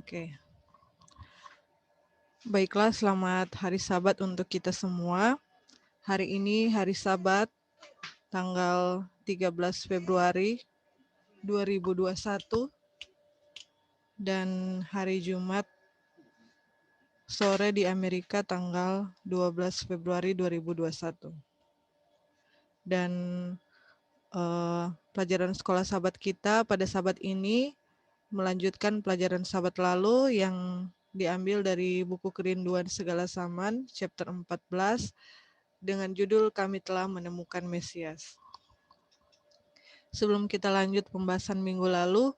Oke, baiklah, selamat hari Sabat untuk kita semua. Hari ini hari Sabat, tanggal 13 Februari 2021, dan hari Jumat sore di Amerika tanggal 12 Februari 2021. Dan pelajaran sekolah Sabat kita pada Sabat ini melanjutkan pelajaran Sabat lalu yang diambil dari buku Kerinduan Segala Zaman, chapter 14, dengan judul Kami Telah Menemukan Mesias. Sebelum kita lanjut pembahasan minggu lalu,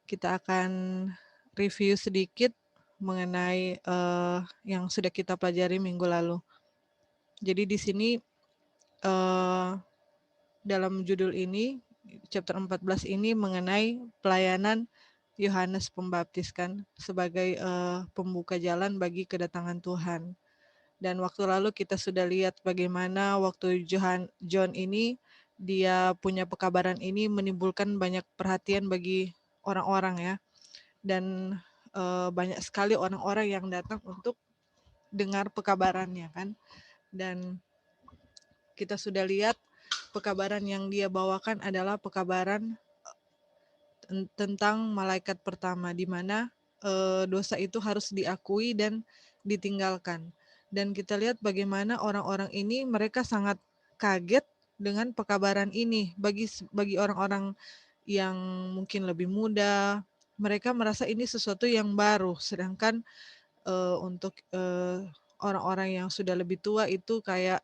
kita akan review sedikit mengenai yang sudah kita pelajari minggu lalu. Jadi di sini dalam judul ini, chapter 14 ini mengenai pelayanan Yohanes Pembaptis kan sebagai pembuka jalan bagi kedatangan Tuhan. Dan waktu lalu kita sudah lihat bagaimana waktu John ini dia punya pekabaran ini menimbulkan banyak perhatian bagi orang-orang ya. Dan banyak sekali orang-orang yang datang untuk dengar pekabarannya kan. Dan kita sudah lihat pekabaran yang dia bawakan adalah pekabaran tentang malaikat pertama, di mana dosa itu harus diakui dan ditinggalkan. Dan kita lihat bagaimana orang-orang ini mereka sangat kaget dengan pekabaran ini. Bagi orang-orang yang mungkin lebih muda, mereka merasa ini sesuatu yang baru. Sedangkan untuk orang-orang yang sudah lebih tua itu kayak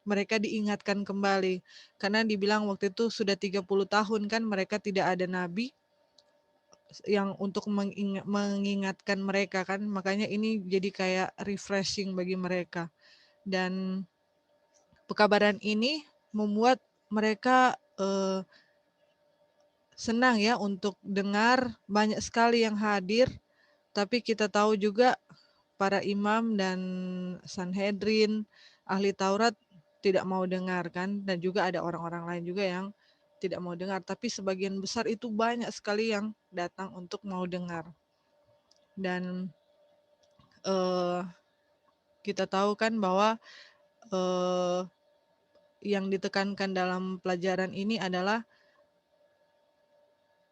mereka diingatkan kembali. Karena dibilang waktu itu sudah 30 tahun kan mereka tidak ada nabi yang untuk mengingatkan mereka kan. Makanya ini jadi kayak refreshing bagi mereka. Dan pekabaran ini membuat mereka senang ya untuk dengar, banyak sekali yang hadir. Tapi kita tahu juga para imam dan Sanhedrin, ahli Taurat tidak mau dengar kan, dan juga ada orang-orang lain juga yang tidak mau dengar, tapi sebagian besar itu banyak sekali yang datang untuk mau dengar. Dan kita tahu kan bahwa yang ditekankan dalam pelajaran ini adalah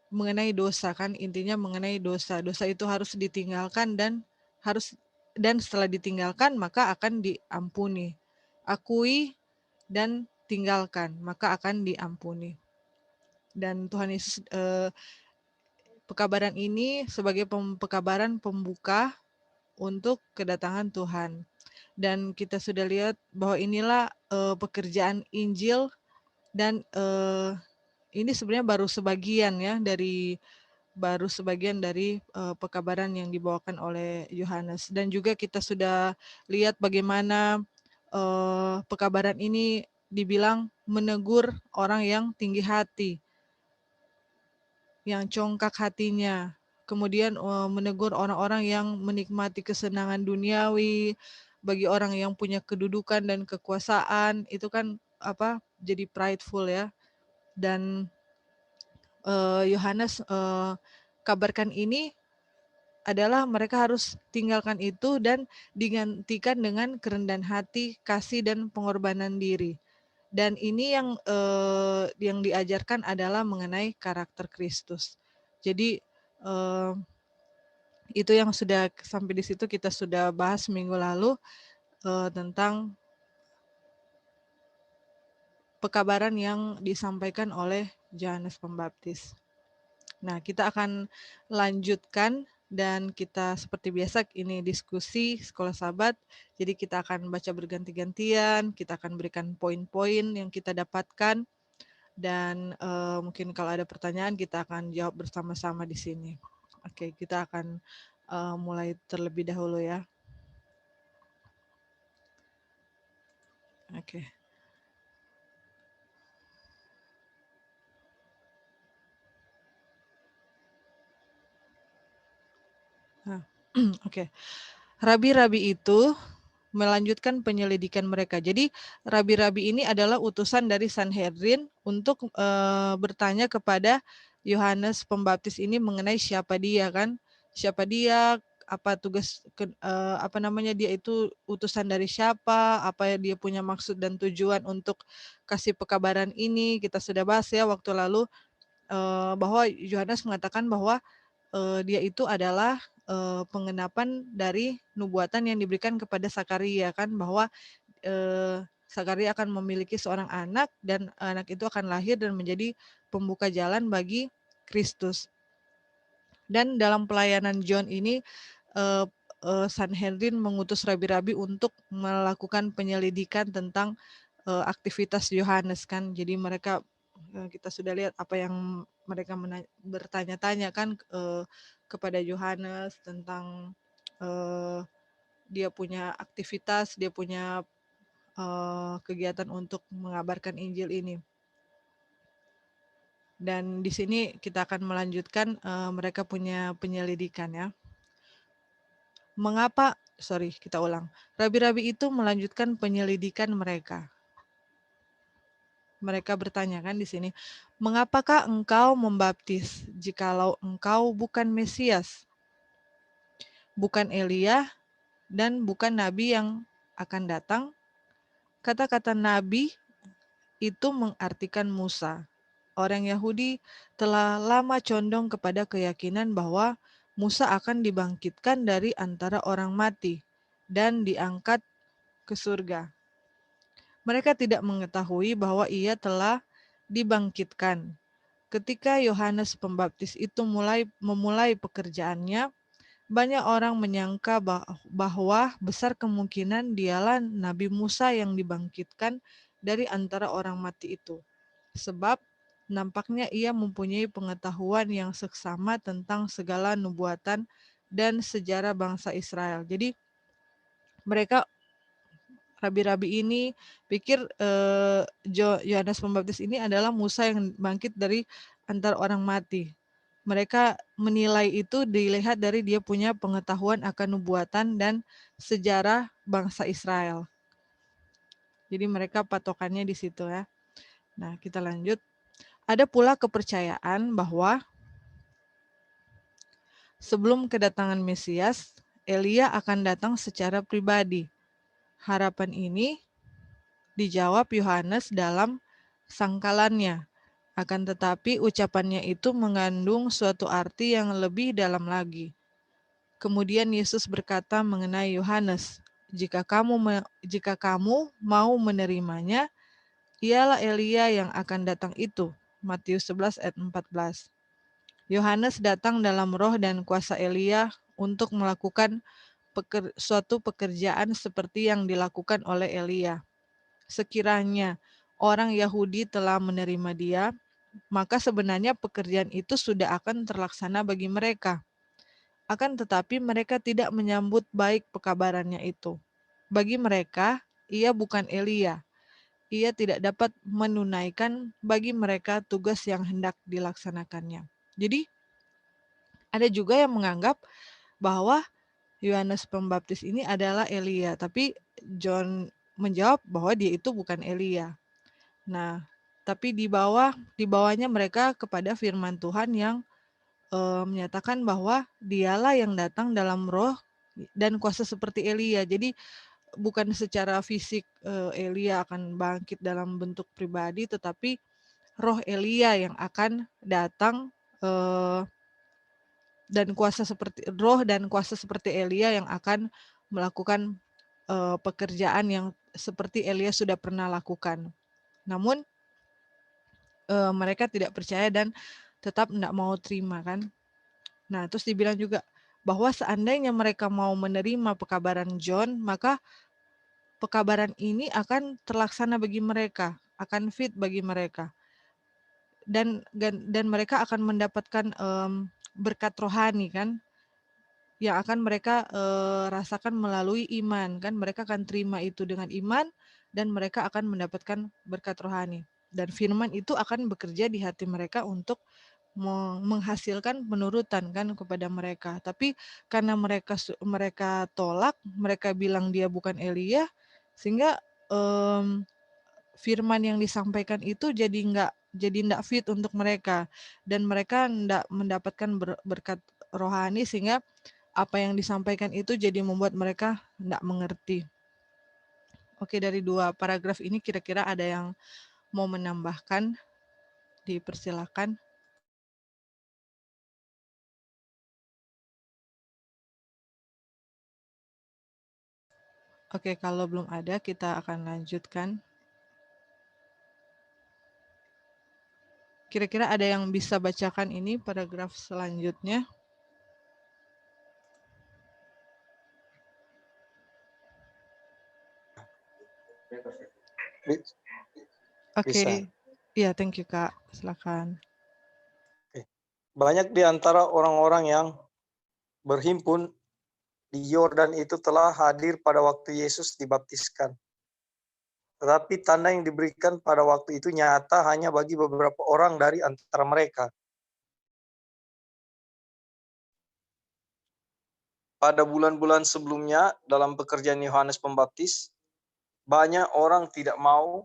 mengenai dosa kan, intinya mengenai dosa. Dosa itu harus ditinggalkan dan setelah ditinggalkan maka akan diampuni. Akui dan tinggalkan, maka akan diampuni. Dan Tuhan Yesus pekabaran ini sebagai pekabaran pembuka untuk kedatangan Tuhan. Dan kita sudah lihat bahwa inilah pekerjaan Injil, dan ini sebenarnya baru sebagian dari pekabaran yang dibawakan oleh Yohanes. Dan juga kita sudah lihat bagaimana pekabaran ini dibilang menegur orang yang tinggi hati, yang congkak hatinya. Kemudian menegur orang-orang yang menikmati kesenangan duniawi, bagi orang yang punya kedudukan dan kekuasaan, itu kan jadi prideful ya. Dan Yohanes kabarkan ini adalah mereka harus tinggalkan itu dan digantikan dengan kerendahan hati, kasih, dan pengorbanan diri. Dan ini yang diajarkan adalah mengenai karakter Kristus. Jadi itu yang sudah sampai di situ kita sudah bahas minggu lalu tentang pekabaran yang disampaikan oleh Yohanes Pembaptis. Nah, kita akan lanjutkan, dan kita seperti biasa ini diskusi sekolah Sabat. Jadi kita akan baca berganti-gantian, kita akan berikan poin-poin yang kita dapatkan, dan mungkin kalau ada pertanyaan kita akan jawab bersama-sama di sini. Oke, kita akan mulai terlebih dahulu ya. Oke. Oke. Rabi-rabi itu melanjutkan penyelidikan mereka. Jadi rabi-rabi ini adalah utusan dari Sanhedrin untuk bertanya kepada Yohanes Pembaptis ini mengenai siapa dia kan. siapa dia, apa tugas apa namanya, dia itu utusan dari siapa, apa ya dia punya maksud dan tujuan untuk kasih pekabaran ini. Kita sudah bahas ya waktu lalu, bahwa Yohanes mengatakan bahwa, dia itu adalah, penggenapan dari nubuatan yang diberikan kepada Sakaria kan, bahwa, Sakaria akan memiliki seorang anak dan anak itu akan lahir dan menjadi pembuka jalan bagi Kristus. Dan dalam pelayanan John ini, eee Sanhedrin mengutus rabi-rabi untuk melakukan penyelidikan tentang, aktivitas Yohanes kan. Jadi mereka, kita sudah lihat apa yang mereka bertanya-tanya kan, kepada Yohanes tentang, eee, dia punya aktivitas, dia punya, kegiatan untuk mengabarkan Injil ini. Dan di sini kita akan melanjutkan, mereka punya penyelidikan ya. Kita ulang. Rabi-rabi itu melanjutkan penyelidikan mereka. Mereka bertanya kan di sini, "Mengapakah engkau membaptis jikalau engkau bukan Mesias, bukan Elia, dan bukan nabi yang akan datang?" Kata-kata nabi itu mengartikan Musa. Orang Yahudi telah lama condong kepada keyakinan bahwa Musa akan dibangkitkan dari antara orang mati dan diangkat ke surga. Mereka tidak mengetahui bahwa ia telah dibangkitkan. Ketika Yohanes Pembaptis itu memulai pekerjaannya, banyak orang menyangka bahwa besar kemungkinan dialah Nabi Musa yang dibangkitkan dari antara orang mati itu. Sebab nampaknya ia mempunyai pengetahuan yang seksama tentang segala nubuatan dan sejarah bangsa Israel. Jadi mereka, rabi-rabi ini pikir, Yohanes Pembaptis ini adalah Musa yang bangkit dari antara orang mati. Mereka menilai itu dilihat dari dia punya pengetahuan akan nubuatan dan sejarah bangsa Israel. Jadi mereka patokannya di situ ya. Nah, kita lanjut. Ada pula kepercayaan bahwa sebelum kedatangan Mesias, Elia akan datang secara pribadi. Harapan ini dijawab Yohanes dalam sangkalannya. Akan tetapi ucapannya itu mengandung suatu arti yang lebih dalam lagi. Kemudian Yesus berkata mengenai Yohanes, jika kamu mau menerimanya, ialah Elia yang akan datang itu." Matius 11 ayat 14. Yohanes datang dalam roh dan kuasa Elia untuk melakukan suatu pekerjaan seperti yang dilakukan oleh Elia. Sekiranya orang Yahudi telah menerima dia, maka sebenarnya pekerjaan itu sudah akan terlaksana bagi mereka. Akan tetapi mereka tidak menyambut baik pekabarannya itu. Bagi mereka, ia bukan Elia. Ia tidak dapat menunaikan bagi mereka tugas yang hendak dilaksanakannya. Jadi, ada juga yang menganggap bahwa Yohanes Pembaptis ini adalah Elia, tapi John menjawab bahwa dia itu bukan Elia. Nah, tapi di bawahnya mereka kepada firman Tuhan yang menyatakan bahwa dialah yang datang dalam roh dan kuasa seperti Elia. Jadi bukan secara fisik Elia akan bangkit dalam bentuk pribadi, tetapi roh Elia yang akan datang, eh, dan kuasa seperti Elia yang akan melakukan pekerjaan yang seperti Elia sudah pernah lakukan. Namun mereka tidak percaya dan tetap tidak mau terima kan. Nah, terus dibilang juga bahwa seandainya mereka mau menerima pekabaran John, maka pekabaran ini akan terlaksana bagi mereka, akan fit bagi mereka. Dan mereka akan mendapatkan berkat rohani kan, yang akan mereka rasakan melalui iman kan. Mereka akan terima itu dengan iman dan mereka akan mendapatkan berkat rohani. Dan firman itu akan bekerja di hati mereka untuk menghasilkan penurutan kan kepada mereka. Tapi karena mereka tolak, mereka bilang dia bukan Elia, sehingga firman yang disampaikan itu jadi nggak fit untuk mereka, dan mereka nggak mendapatkan berkat rohani, sehingga apa yang disampaikan itu jadi membuat mereka tidak mengerti. Oke, dari 2 paragraf ini kira-kira ada yang mau menambahkan? Dipersilakan. Oke, kalau belum ada kita akan lanjutkan. Kira-kira ada yang bisa bacakan ini paragraf selanjutnya? Bisa. Oke. Iya, thank you, Kak. Silakan. Banyak di antara orang-orang yang berhimpun di Yordan itu telah hadir pada waktu Yesus dibaptiskan. Tetapi tanda yang diberikan pada waktu itu nyata hanya bagi beberapa orang dari antara mereka. Pada bulan-bulan sebelumnya dalam pekerjaan Yohanes Pembaptis, banyak orang tidak mau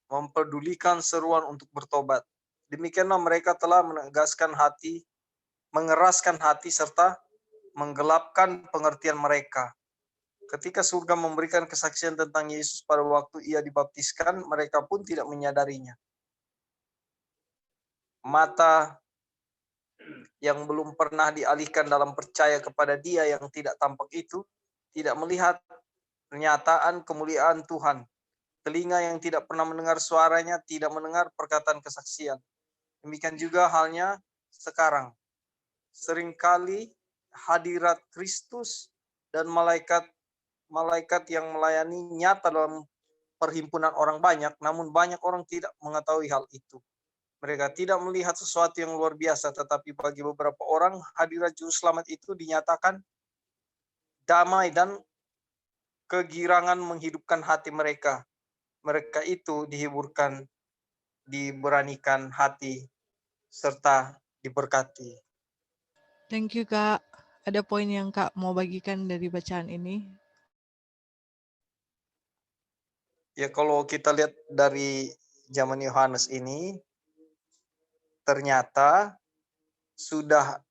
mempedulikan seruan untuk bertobat. Demikianlah mereka telah mengeraskan hati serta menggelapkan pengertian mereka. Ketika surga memberikan kesaksian tentang Yesus pada waktu ia dibaptiskan, mereka pun tidak menyadarinya. Mata yang belum pernah dialihkan dalam percaya kepada Dia yang tidak tampak itu, tidak melihat pernyataan kemuliaan Tuhan. Telinga yang tidak pernah mendengar suaranya, tidak mendengar perkataan kesaksian. Demikian juga halnya sekarang. Seringkali hadirat Kristus dan malaikat yang melayani nyata dalam perhimpunan orang banyak, namun banyak orang tidak mengetahui hal itu. Mereka tidak melihat sesuatu yang luar biasa, tetapi bagi beberapa orang hadirat Juru Selamat itu dinyatakan damai dan kegirangan menghidupkan hati mereka. Mereka itu dihiburkan, diberanikan hati, serta diberkati. Thank you, Kak. Ada poin yang Kak mau bagikan dari bacaan ini? Ya, kalau kita lihat dari zaman Yohanes ini, ternyata sudah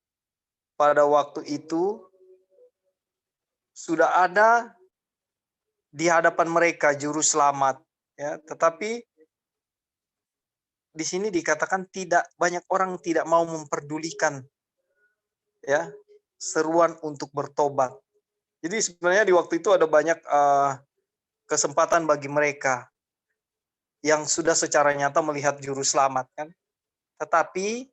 pada waktu itu sudah ada di hadapan mereka juru selamat, ya. Tetapi di sini dikatakan tidak banyak orang tidak mau memperdulikan, ya, seruan untuk bertobat. Jadi sebenarnya di waktu itu ada banyak kesempatan bagi mereka yang sudah secara nyata melihat juru selamat, kan, tetapi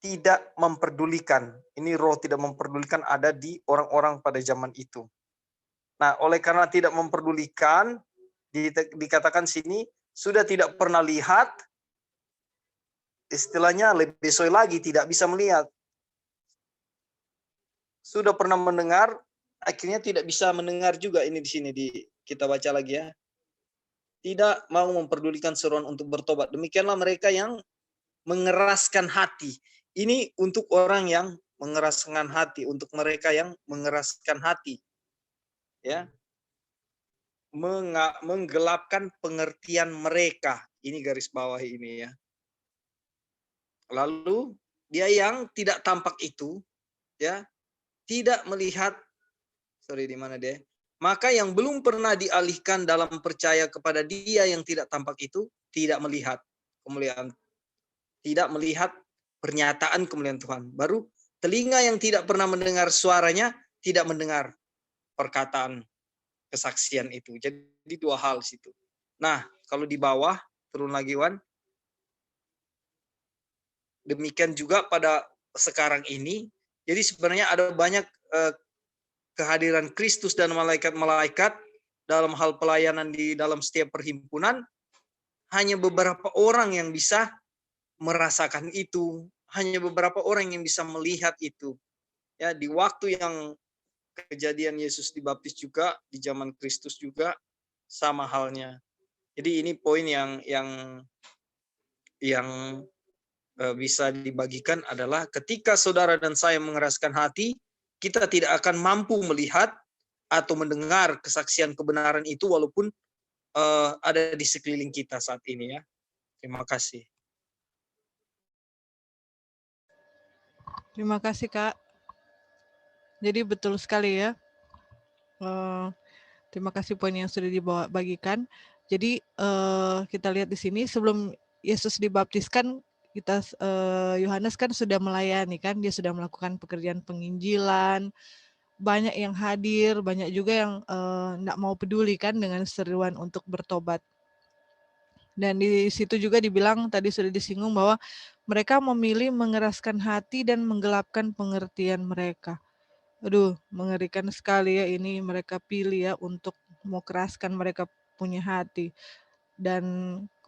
tidak memperdulikan. Ini roh tidak memperdulikan ada di orang-orang pada zaman itu. Nah, oleh karena tidak memperdulikan, dikatakan sini sudah tidak pernah lihat, istilahnya lebih soy lagi tidak bisa melihat. Sudah pernah mendengar, akhirnya tidak bisa mendengar juga. Ini di sini kita baca lagi, ya. Tidak mau memperdulikan seruan untuk bertobat. Demikianlah mereka yang mengeraskan hati. Ini untuk orang yang mengeraskan hati, untuk mereka yang mengeraskan hati, ya, menggelapkan pengertian mereka. Ini garis bawah ini, ya. Lalu dia yang tidak tampak itu, ya, tidak melihat, di mana dia? Maka yang belum pernah dialihkan dalam percaya kepada Dia yang tidak tampak itu tidak melihat kemuliaan, tidak melihat pernyataan kemuliaan Tuhan. Baru telinga yang tidak pernah mendengar suaranya tidak mendengar perkataan kesaksian itu. Jadi 2 hal situ. Nah, kalau di bawah turun lagi, Wan. Demikian juga pada sekarang ini. Jadi sebenarnya ada banyak kehadiran Kristus dan malaikat-malaikat dalam hal pelayanan di dalam setiap perhimpunan. Hanya beberapa orang yang bisa merasakan itu, hanya beberapa orang yang bisa melihat itu. Ya, di waktu yang kejadian Yesus dibaptis juga, di zaman Kristus juga sama halnya. Jadi ini poin yang bisa dibagikan adalah ketika saudara dan saya mengeraskan hati, kita tidak akan mampu melihat atau mendengar kesaksian kebenaran itu walaupun ada di sekeliling kita saat ini, ya. Terima kasih. Terima kasih, Kak. Jadi betul sekali ya. Eee, Terima kasih poin yang sudah bagikan. Jadi, kita lihat di sini sebelum Yesus dibaptiskan, Yohanes kan sudah melayani kan, dia sudah melakukan pekerjaan penginjilan, banyak yang hadir, banyak juga yang, nggak mau peduli kan dengan seruan untuk bertobat. Dan di situ juga dibilang, tadi sudah disinggung bahwa mereka memilih mengeraskan hati dan menggelapkan pengertian mereka. Aduh, mengerikan sekali ya ini mereka pilih ya untuk mau keraskan mereka punya hati. Dan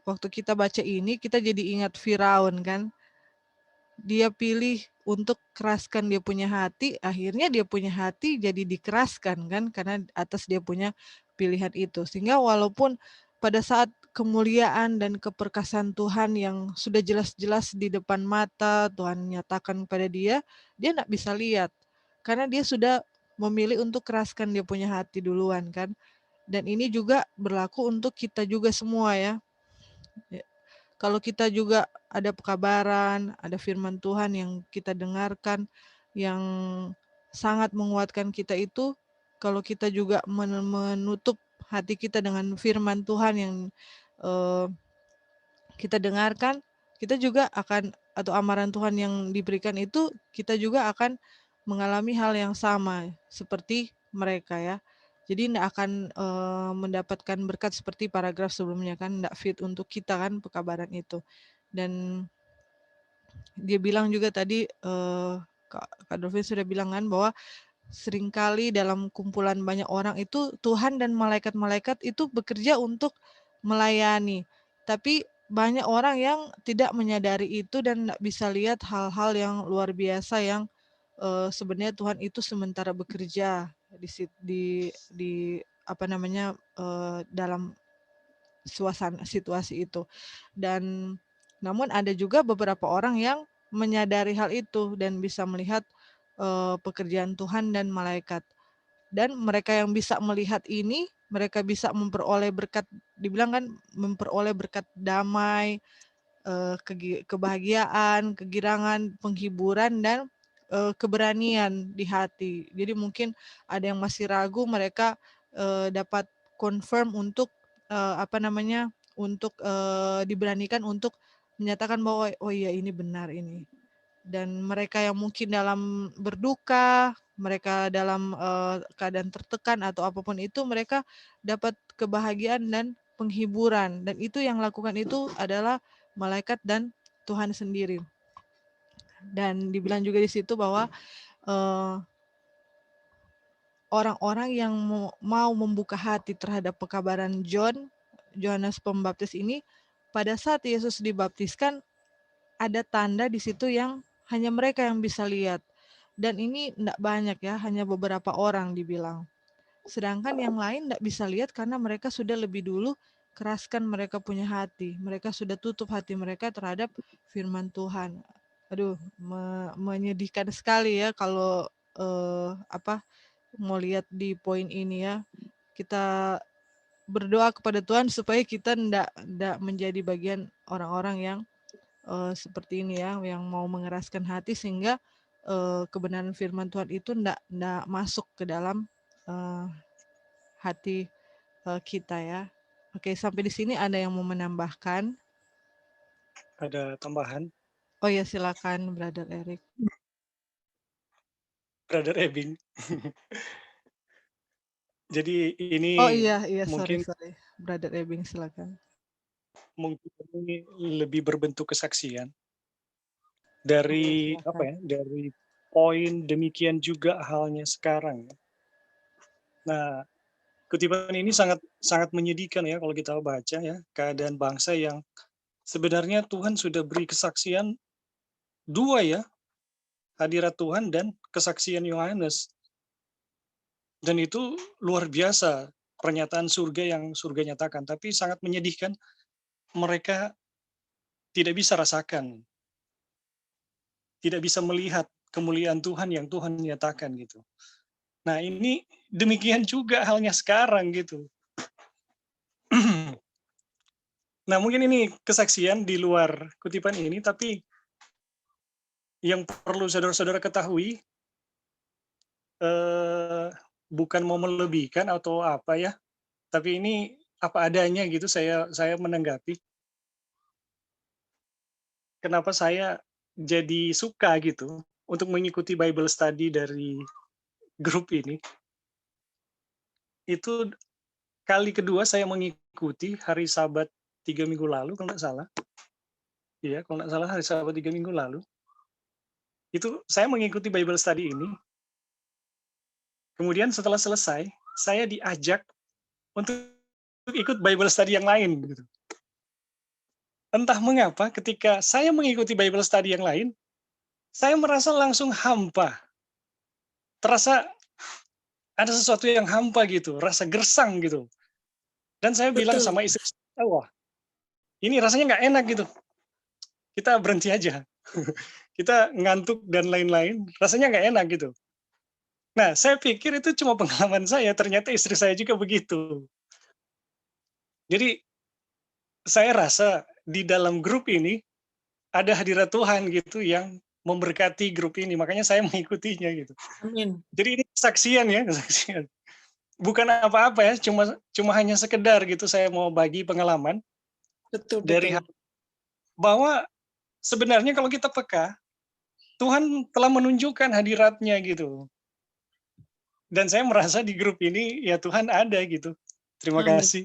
waktu kita baca ini, kita jadi ingat Firaun kan. Dia pilih untuk keraskan dia punya hati, akhirnya dia punya hati jadi dikeraskan kan, karena atas dia punya pilihan itu. Sehingga walaupun pada saat kemuliaan dan keperkasaan Tuhan yang sudah jelas-jelas di depan mata, Tuhan nyatakan pada dia nggak bisa lihat. Karena dia sudah memilih untuk keraskan dia punya hati duluan kan. Dan ini juga berlaku untuk kita juga semua ya. Kalau kita juga ada pekabaran, ada firman Tuhan yang kita dengarkan, yang sangat menguatkan kita itu, kalau kita juga menutup hati kita dengan firman Tuhan yang eh, kita dengarkan, kita juga akan, atau amaran Tuhan yang diberikan itu, kita juga akan mengalami hal yang sama seperti mereka ya. Jadi tidak akan mendapatkan berkat seperti paragraf sebelumnya kan, tidak fit untuk kita kan pekabaran itu. Dan dia bilang juga tadi, Kak Dolvin sudah bilang kan bahwa seringkali dalam kumpulan banyak orang itu Tuhan dan malaikat-malaikat itu bekerja untuk melayani. Tapi banyak orang yang tidak menyadari itu dan tidak bisa lihat hal-hal yang luar biasa yang sebenarnya Tuhan itu sementara bekerja di apa namanya, dalam suasana situasi itu. Dan namun ada juga beberapa orang yang menyadari hal itu dan bisa melihat pekerjaan Tuhan dan malaikat. Dan mereka yang bisa melihat ini, mereka bisa memperoleh berkat, dibilang kan memperoleh berkat damai, kebahagiaan, kegirangan, penghiburan, dan keberanian di hati. Jadi mungkin ada yang masih ragu, mereka dapat confirm untuk apa namanya, untuk diberanikan untuk menyatakan bahwa oh iya ini benar ini. Dan mereka yang mungkin dalam berduka, mereka dalam keadaan tertekan atau apapun itu, mereka dapat kebahagiaan dan penghiburan. Dan itu yang lakukan itu adalah malaikat dan Tuhan sendiri. Dan dibilang juga di situ bahwa eh, orang-orang yang mau membuka hati terhadap pekabaran Yohanes Pembaptis ini, pada saat Yesus dibaptiskan, ada tanda di situ yang hanya mereka yang bisa lihat. Dan ini tidak banyak ya, hanya beberapa orang dibilang. Sedangkan yang lain tidak bisa lihat karena mereka sudah lebih dulu keraskan mereka punya hati. Mereka sudah tutup hati mereka terhadap firman Tuhan. Aduh, menyedihkan sekali ya kalau apa mau lihat di poin ini ya. Kita berdoa kepada Tuhan supaya kita tidak menjadi bagian orang-orang yang seperti ini ya, yang mau mengeraskan hati sehingga kebenaran firman Tuhan itu ndak masuk ke dalam hati kita ya. Oke, sampai di sini ada yang mau menambahkan? Ada tambahan, Oh ya, silakan Brother Eric. Brother Ebing. Jadi Oh ini iya, iya, sorry, mungkin Brother Ebing, silakan. ini lebih berbentuk kesaksian Oke, dari apa silakan. ya? Dari poin demikian juga halnya sekarang. Nah, kutipan ini sangat sangat menyedihkan ya kalau kita baca ya, keadaan bangsa yang sebenarnya Tuhan sudah beri kesaksian dua ya, hadirat Tuhan dan kesaksian Yohanes. Dan itu luar biasa pernyataan surga yang surga nyatakan, tapi sangat menyedihkan mereka tidak bisa rasakan, tidak bisa melihat kemuliaan Tuhan yang Tuhan nyatakan gitu. Nah, ini demikian juga halnya sekarang gitu. Nah, mungkin ini kesaksian di luar kutipan ini, tapi yang perlu saudara-saudara ketahui, eh, bukan mau melebihkan atau apa ya, tapi ini apa adanya gitu saya menanggapi. Kenapa saya jadi suka gitu untuk mengikuti Bible study dari grup ini. Itu kali kedua saya mengikuti hari Sabat 3 minggu lalu kalau nggak salah. Iya, kalau nggak salah hari Sabat 3 minggu lalu. Itu saya mengikuti Bible study ini. Kemudian setelah selesai, saya diajak untuk ikut Bible study yang lain. Gitu. Entah mengapa ketika saya mengikuti Bible study yang lain, saya merasa langsung hampa. Terasa ada sesuatu yang hampa gitu, rasa gersang gitu. Dan saya bilang Betul. sama istri saya, wah ini rasanya nggak enak gitu. Kita berhenti aja. Kita ngantuk dan lain-lain, rasanya nggak enak gitu. Nah, saya pikir itu cuma pengalaman saya, ternyata istri saya juga begitu. Jadi, saya rasa di dalam grup ini, ada hadirat Tuhan gitu yang memberkati grup ini, makanya saya mengikutinya gitu. Amin. Jadi ini kesaksian ya, kesaksian. Bukan apa-apa ya, cuma hanya sekedar gitu saya mau bagi pengalaman Betul, dari betul. bahwa sebenarnya kalau kita peka, Tuhan telah menunjukkan hadiratnya gitu. Dan saya merasa di grup ini ya Tuhan ada gitu. Terima Amin. kasih.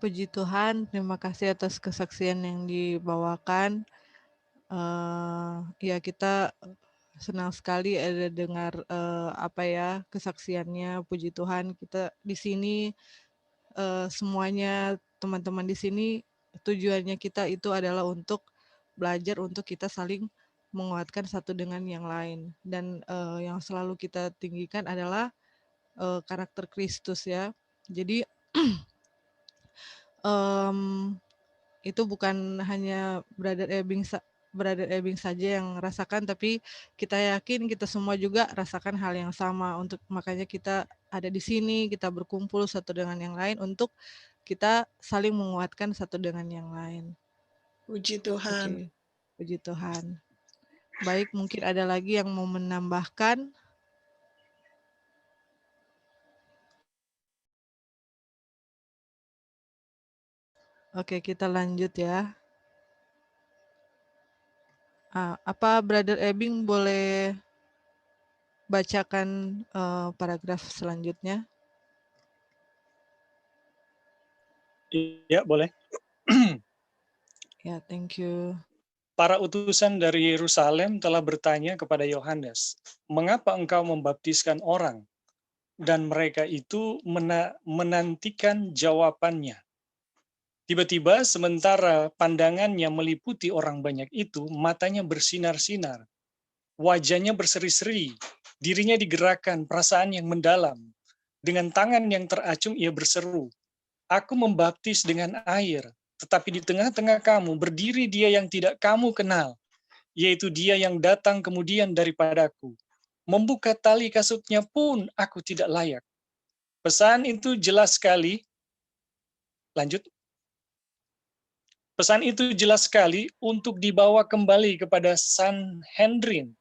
Puji Tuhan, terima kasih atas kesaksian yang dibawakan. Ya kita senang sekali ada dengar apa ya kesaksiannya. Puji Tuhan, kita di sini semuanya teman-teman di sini tujuannya kita itu adalah untuk belajar untuk kita saling menguatkan satu dengan yang lain, dan yang selalu kita tinggikan adalah karakter Kristus ya. Jadi itu bukan hanya Brother Ebing saja yang rasakan, tapi kita yakin kita semua juga rasakan hal yang sama. Untuk makanya kita ada di sini, kita berkumpul satu dengan yang lain untuk kita saling menguatkan satu dengan yang lain. Puji Tuhan. Oke, puji Tuhan. Baik, mungkin ada lagi yang mau menambahkan. Oke, kita lanjut ya. Apa Brother Ebing boleh bacakan paragraf selanjutnya? Iya, boleh. Ya, thank you. Para utusan dari Yerusalem telah bertanya kepada Yohanes, "Mengapa engkau membaptiskan orang?" Dan mereka itu menantikan jawabannya. Tiba-tiba sementara pandangannya meliputi orang banyak itu, matanya bersinar-sinar, wajahnya berseri-seri, dirinya digerakkan perasaan yang mendalam. Dengan tangan yang teracung ia berseru, "Aku membaptis dengan air, tetapi di tengah-tengah kamu berdiri dia yang tidak kamu kenal, yaitu dia yang datang kemudian daripadaku. Membuka tali kasutnya pun aku tidak layak." Pesan itu jelas sekali. Lanjut. Pesan itu jelas sekali untuk dibawa kembali kepada Sanhedrin.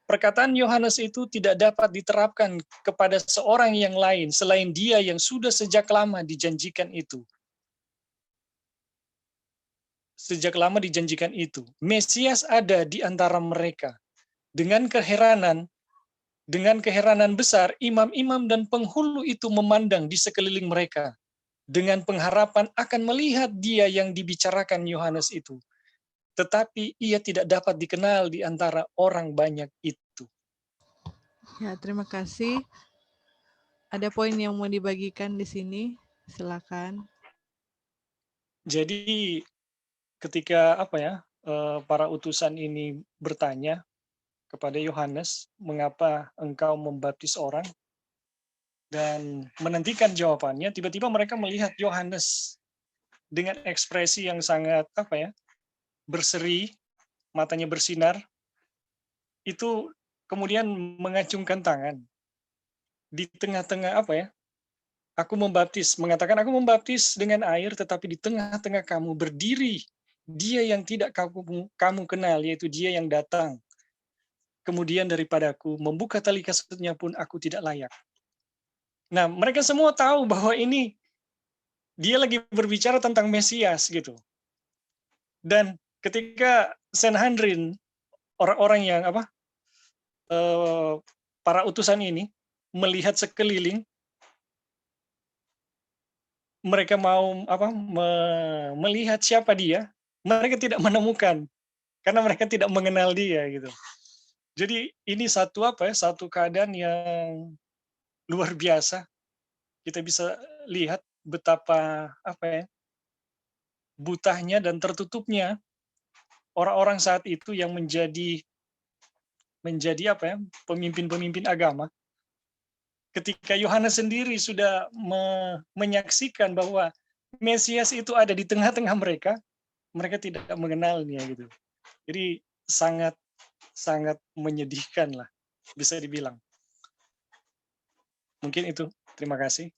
Perkataan Yohanes itu tidak dapat diterapkan kepada seorang yang lain selain dia yang sudah sejak lama dijanjikan itu. Sejak lama dijanjikan itu. Mesias ada di antara mereka. Dengan keheranan besar, imam-imam dan penghulu itu memandang di sekeliling mereka dengan pengharapan akan melihat dia yang dibicarakan Yohanes itu. Tetapi ia tidak dapat dikenal di antara orang banyak itu. Ya, terima kasih. Ada poin yang mau dibagikan di sini? Silakan. Jadi ketika para utusan ini bertanya kepada Yohanes, "Mengapa engkau membaptis orang?" dan menantikan jawabannya, tiba-tiba mereka melihat Yohanes dengan ekspresi yang sangat berseri, matanya bersinar, itu kemudian mengacungkan tangan di tengah-tengah mengatakan aku membaptis dengan air, tetapi di tengah-tengah kamu berdiri dia yang tidak kamu kenal, yaitu dia yang datang kemudian daripadaku, membuka tali kasutnya pun aku tidak layak. Nah, mereka semua tahu bahwa ini dia lagi berbicara tentang Mesias gitu. Dan ketika Sanhedrin, orang-orang yang para utusan ini melihat sekeliling, mereka mau melihat siapa dia, mereka tidak menemukan karena mereka tidak mengenal dia gitu. Jadi ini satu keadaan yang luar biasa. Kita bisa lihat betapa butahnya dan tertutupnya orang-orang saat itu yang menjadi pemimpin-pemimpin agama. Ketika Yohanes sendiri sudah menyaksikan bahwa Mesias itu ada di tengah-tengah mereka, mereka tidak mengenalnya gitu. Jadi sangat menyedihkan lah, bisa dibilang. Mungkin itu. Terima kasih.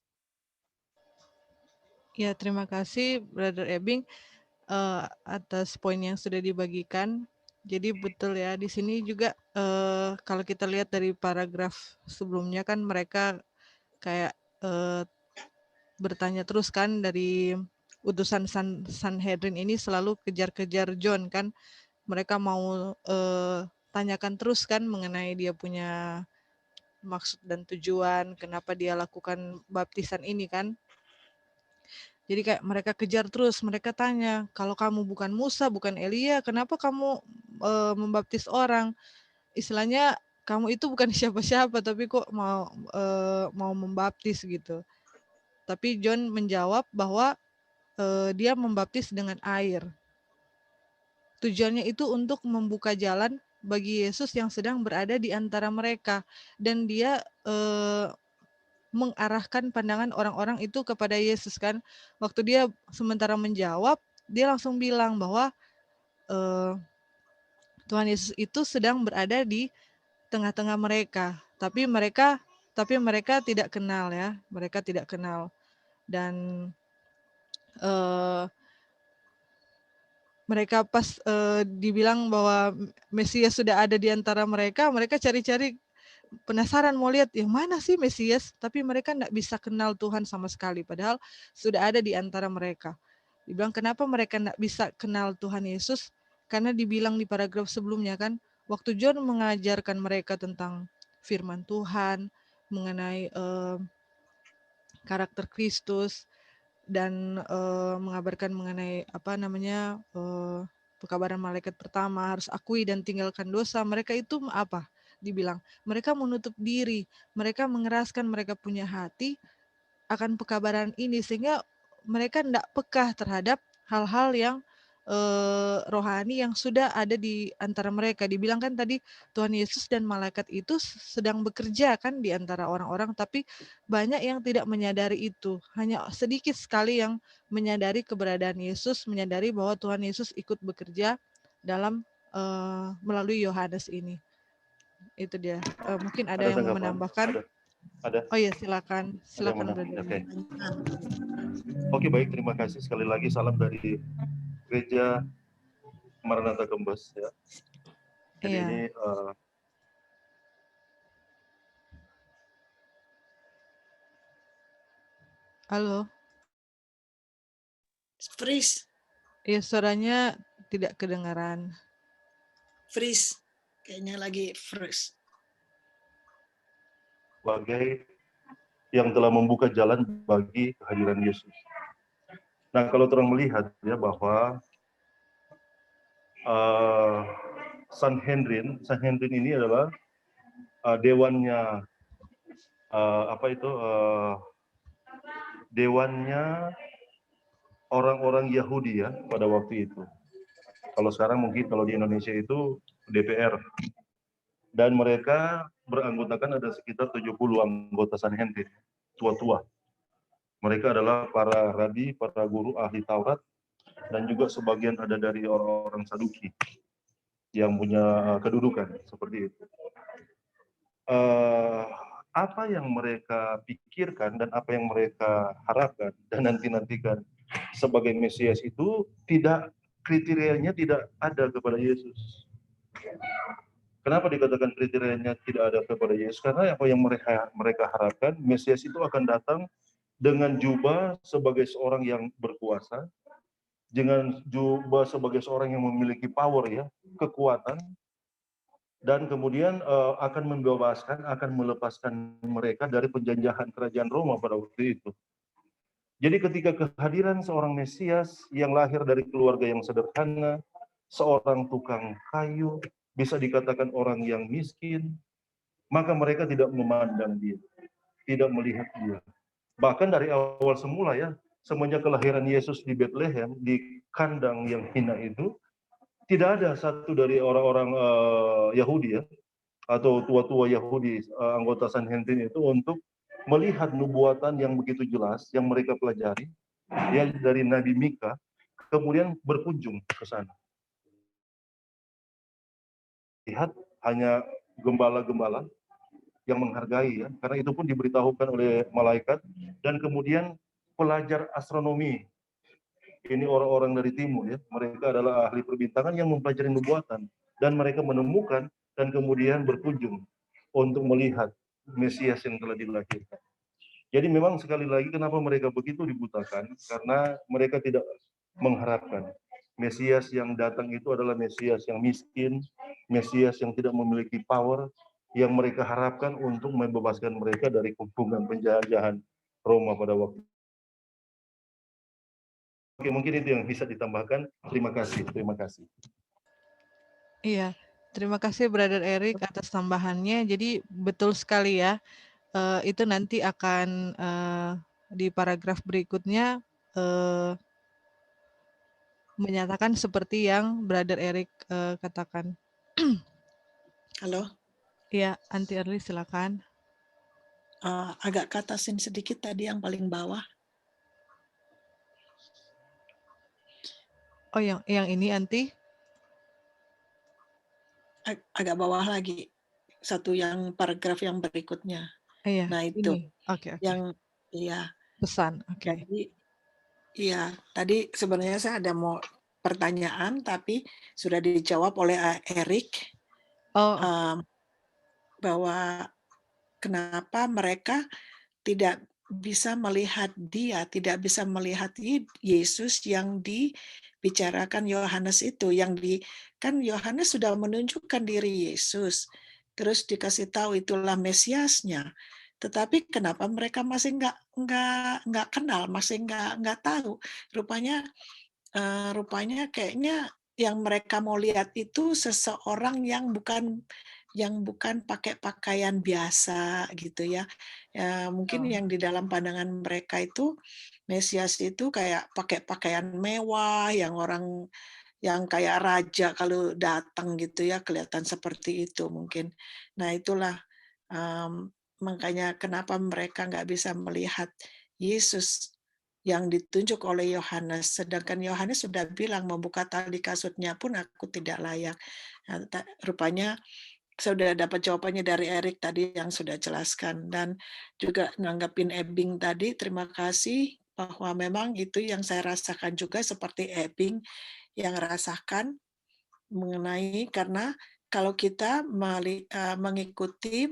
Ya, terima kasih Brother Ebing atas poin yang sudah dibagikan. Jadi betul ya, di sini juga kalau kita lihat dari paragraf sebelumnya kan mereka kayak bertanya terus kan, dari utusan Sanhedrin ini selalu kejar-kejar John kan. Mereka mau tanyakan terus kan mengenai dia punya maksud dan tujuan, kenapa dia lakukan baptisan ini kan. Jadi kayak mereka kejar terus, mereka tanya, kalau kamu bukan Musa, bukan Elia, kenapa kamu membaptis orang? Istilahnya kamu itu bukan siapa-siapa, tapi kok mau membaptis gitu. Tapi John menjawab bahwa dia membaptis dengan air. Tujuannya itu untuk membuka jalan bagi Yesus yang sedang berada di antara mereka, dan dia mengarahkan pandangan orang-orang itu kepada Yesus kan. Waktu dia sementara menjawab, dia langsung bilang bahwa Tuhan Yesus itu sedang berada di tengah-tengah mereka, tapi mereka tidak kenal ya, mereka tidak kenal. Dan mereka pas dibilang bahwa Mesias sudah ada di antara mereka, mereka cari-cari, penasaran mau lihat yang mana sih Mesias, tapi mereka tidak bisa kenal Tuhan sama sekali, padahal sudah ada di antara mereka. Dibilang kenapa mereka tidak bisa kenal Tuhan Yesus, karena dibilang di paragraf sebelumnya kan, waktu John mengajarkan mereka tentang firman Tuhan, mengenai karakter Kristus, dan mengabarkan mengenai pekabaran malaikat pertama, harus akui dan tinggalkan dosa, mereka itu dibilang mereka menutup diri, mereka mengeraskan mereka punya hati akan pekabaran ini, sehingga mereka tidak peka terhadap hal-hal yang rohani yang sudah ada di antara mereka. Dibilang kan tadi Tuhan Yesus dan malaikat itu sedang bekerja kan di antara orang-orang, tapi banyak yang tidak menyadari itu. Hanya sedikit sekali yang menyadari keberadaan Yesus, menyadari bahwa Tuhan Yesus ikut bekerja dalam melalui Yohanes ini. Itu dia. Mungkin ada yang mau menambahkan? Ada. Oh iya, silakan. Silakan. Oke, baik, terima kasih sekali lagi. Salam dari Gereja Maranatha Gembes ya. Jadi iya. ini Halo. Freeze. Ya, suaranya tidak kedengaran. Freeze. Kayaknya lagi freeze. sebagai yang telah membuka jalan bagi kehadiran Yesus. Nah, kalau orang melihat ya bahwa Sanhedrin ini adalah dewannya dewannya orang-orang Yahudi ya pada waktu itu. Kalau sekarang mungkin kalau di Indonesia itu DPR. Dan mereka beranggotakan ada sekitar 70 anggota Sanhedrin, tua-tua. Mereka adalah para rabi, para guru ahli Taurat, dan juga sebagian ada dari orang-orang Saduki yang punya kedudukan seperti itu. Apa yang mereka pikirkan dan apa yang mereka harapkan dan nanti-nantikan sebagai Mesias itu tidak kriterianya tidak ada kepada Yesus. Kenapa dikatakan kriterianya tidak ada kepada Yesus? Karena apa yang mereka harapkan, Mesias itu akan datang dengan jubah sebagai seorang yang berkuasa, dengan jubah sebagai seorang yang memiliki power ya, kekuatan, dan kemudian akan membebaskan, akan melepaskan mereka dari penjajahan kerajaan Roma pada waktu itu. Jadi ketika kehadiran seorang Mesias yang lahir dari keluarga yang sederhana, seorang tukang kayu, bisa dikatakan orang yang miskin, maka mereka tidak memandang dia, tidak melihat dia. Bahkan dari awal semula ya, semenjak kelahiran Yesus di Bethlehem, di kandang yang hina itu, tidak ada satu dari orang-orang Yahudi ya, atau tua-tua Yahudi, anggota Sanhedrin itu untuk melihat nubuatan yang begitu jelas, yang mereka pelajari, ya dari Nabi Mika, kemudian berkunjung ke sana. Lihat hanya gembala-gembala yang menghargai ya, karena itu pun diberitahukan oleh malaikat, dan kemudian pelajar astronomi, ini orang-orang dari timur ya, mereka adalah ahli perbintangan yang mempelajari nubuatan, dan mereka menemukan dan kemudian berkunjung untuk melihat Mesias yang telah dilahirkan. Jadi memang sekali lagi kenapa mereka begitu dibutakan, karena mereka tidak mengharapkan Mesias yang datang itu adalah Mesias yang miskin, Mesias yang tidak memiliki power, yang mereka harapkan untuk membebaskan mereka dari kepungan penjajahan Roma pada waktu. Oke, mungkin itu yang bisa ditambahkan. Terima kasih, terima kasih. Iya, terima kasih Brother Eric atas tambahannya. Jadi betul sekali ya, itu nanti akan di paragraf berikutnya menyatakan seperti yang Brother Eric katakan. Halo, Iya, Aunty Early silakan. agak ke atasin sedikit tadi yang paling bawah. Oh, yang ini Aunty? Agak bawah lagi. Satu yang paragraf yang berikutnya. Iya, Nah itu ini. Oke. yang iya. Pesan, oke. Jadi iya, tadi sebenarnya saya ada mau pertanyaan tapi sudah dijawab oleh Eric Oh, bahwa kenapa mereka tidak bisa melihat dia, tidak bisa melihat Yesus yang dibicarakan Yohanes itu, kan Yohanes sudah menunjukkan diri Yesus, terus dikasih tahu itulah Mesiasnya. Tetapi kenapa mereka masih nggak kenal, masih nggak tahu? Rupanya kayaknya yang mereka mau lihat itu seseorang yang bukan pakai pakaian biasa gitu ya. Mungkin yang di dalam pandangan mereka itu Mesias itu kayak pakai pakaian mewah, yang orang yang kayak raja kalau datang gitu ya, kelihatan seperti itu mungkin. Nah itulah makanya kenapa mereka nggak bisa melihat Yesus yang ditunjuk oleh Yohanes, sedangkan Yohanes sudah bilang membuka tali kasutnya pun aku tidak layak. Nah, rupanya saya sudah dapat jawabannya dari Eric tadi yang sudah jelaskan, dan juga nanggapin Ebing tadi, terima kasih bahwa memang itu yang saya rasakan juga seperti Ebing yang rasakan mengenai, karena kalau kita mengikuti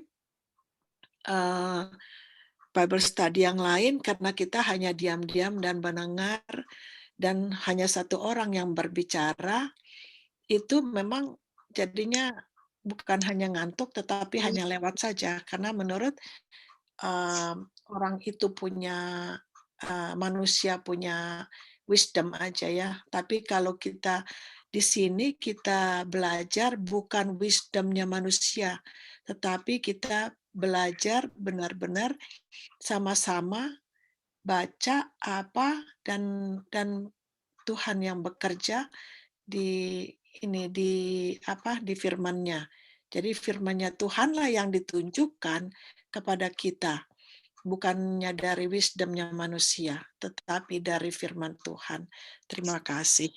Bible study yang lain, karena kita hanya diam-diam dan mendengar dan hanya satu orang yang berbicara, itu memang jadinya bukan hanya ngantuk, tetapi hanya lewat saja. Karena menurut orang itu punya manusia punya wisdom aja ya. Tapi kalau kita di sini kita belajar bukan wisdomnya manusia, tetapi kita belajar benar-benar sama-sama baca apa dan Tuhan yang bekerja di di firman-Nya. Jadi firman-Nya Tuhanlah yang ditunjukkan kepada kita, bukannya dari wisdom-nya manusia, tetapi dari firman Tuhan. Terima kasih.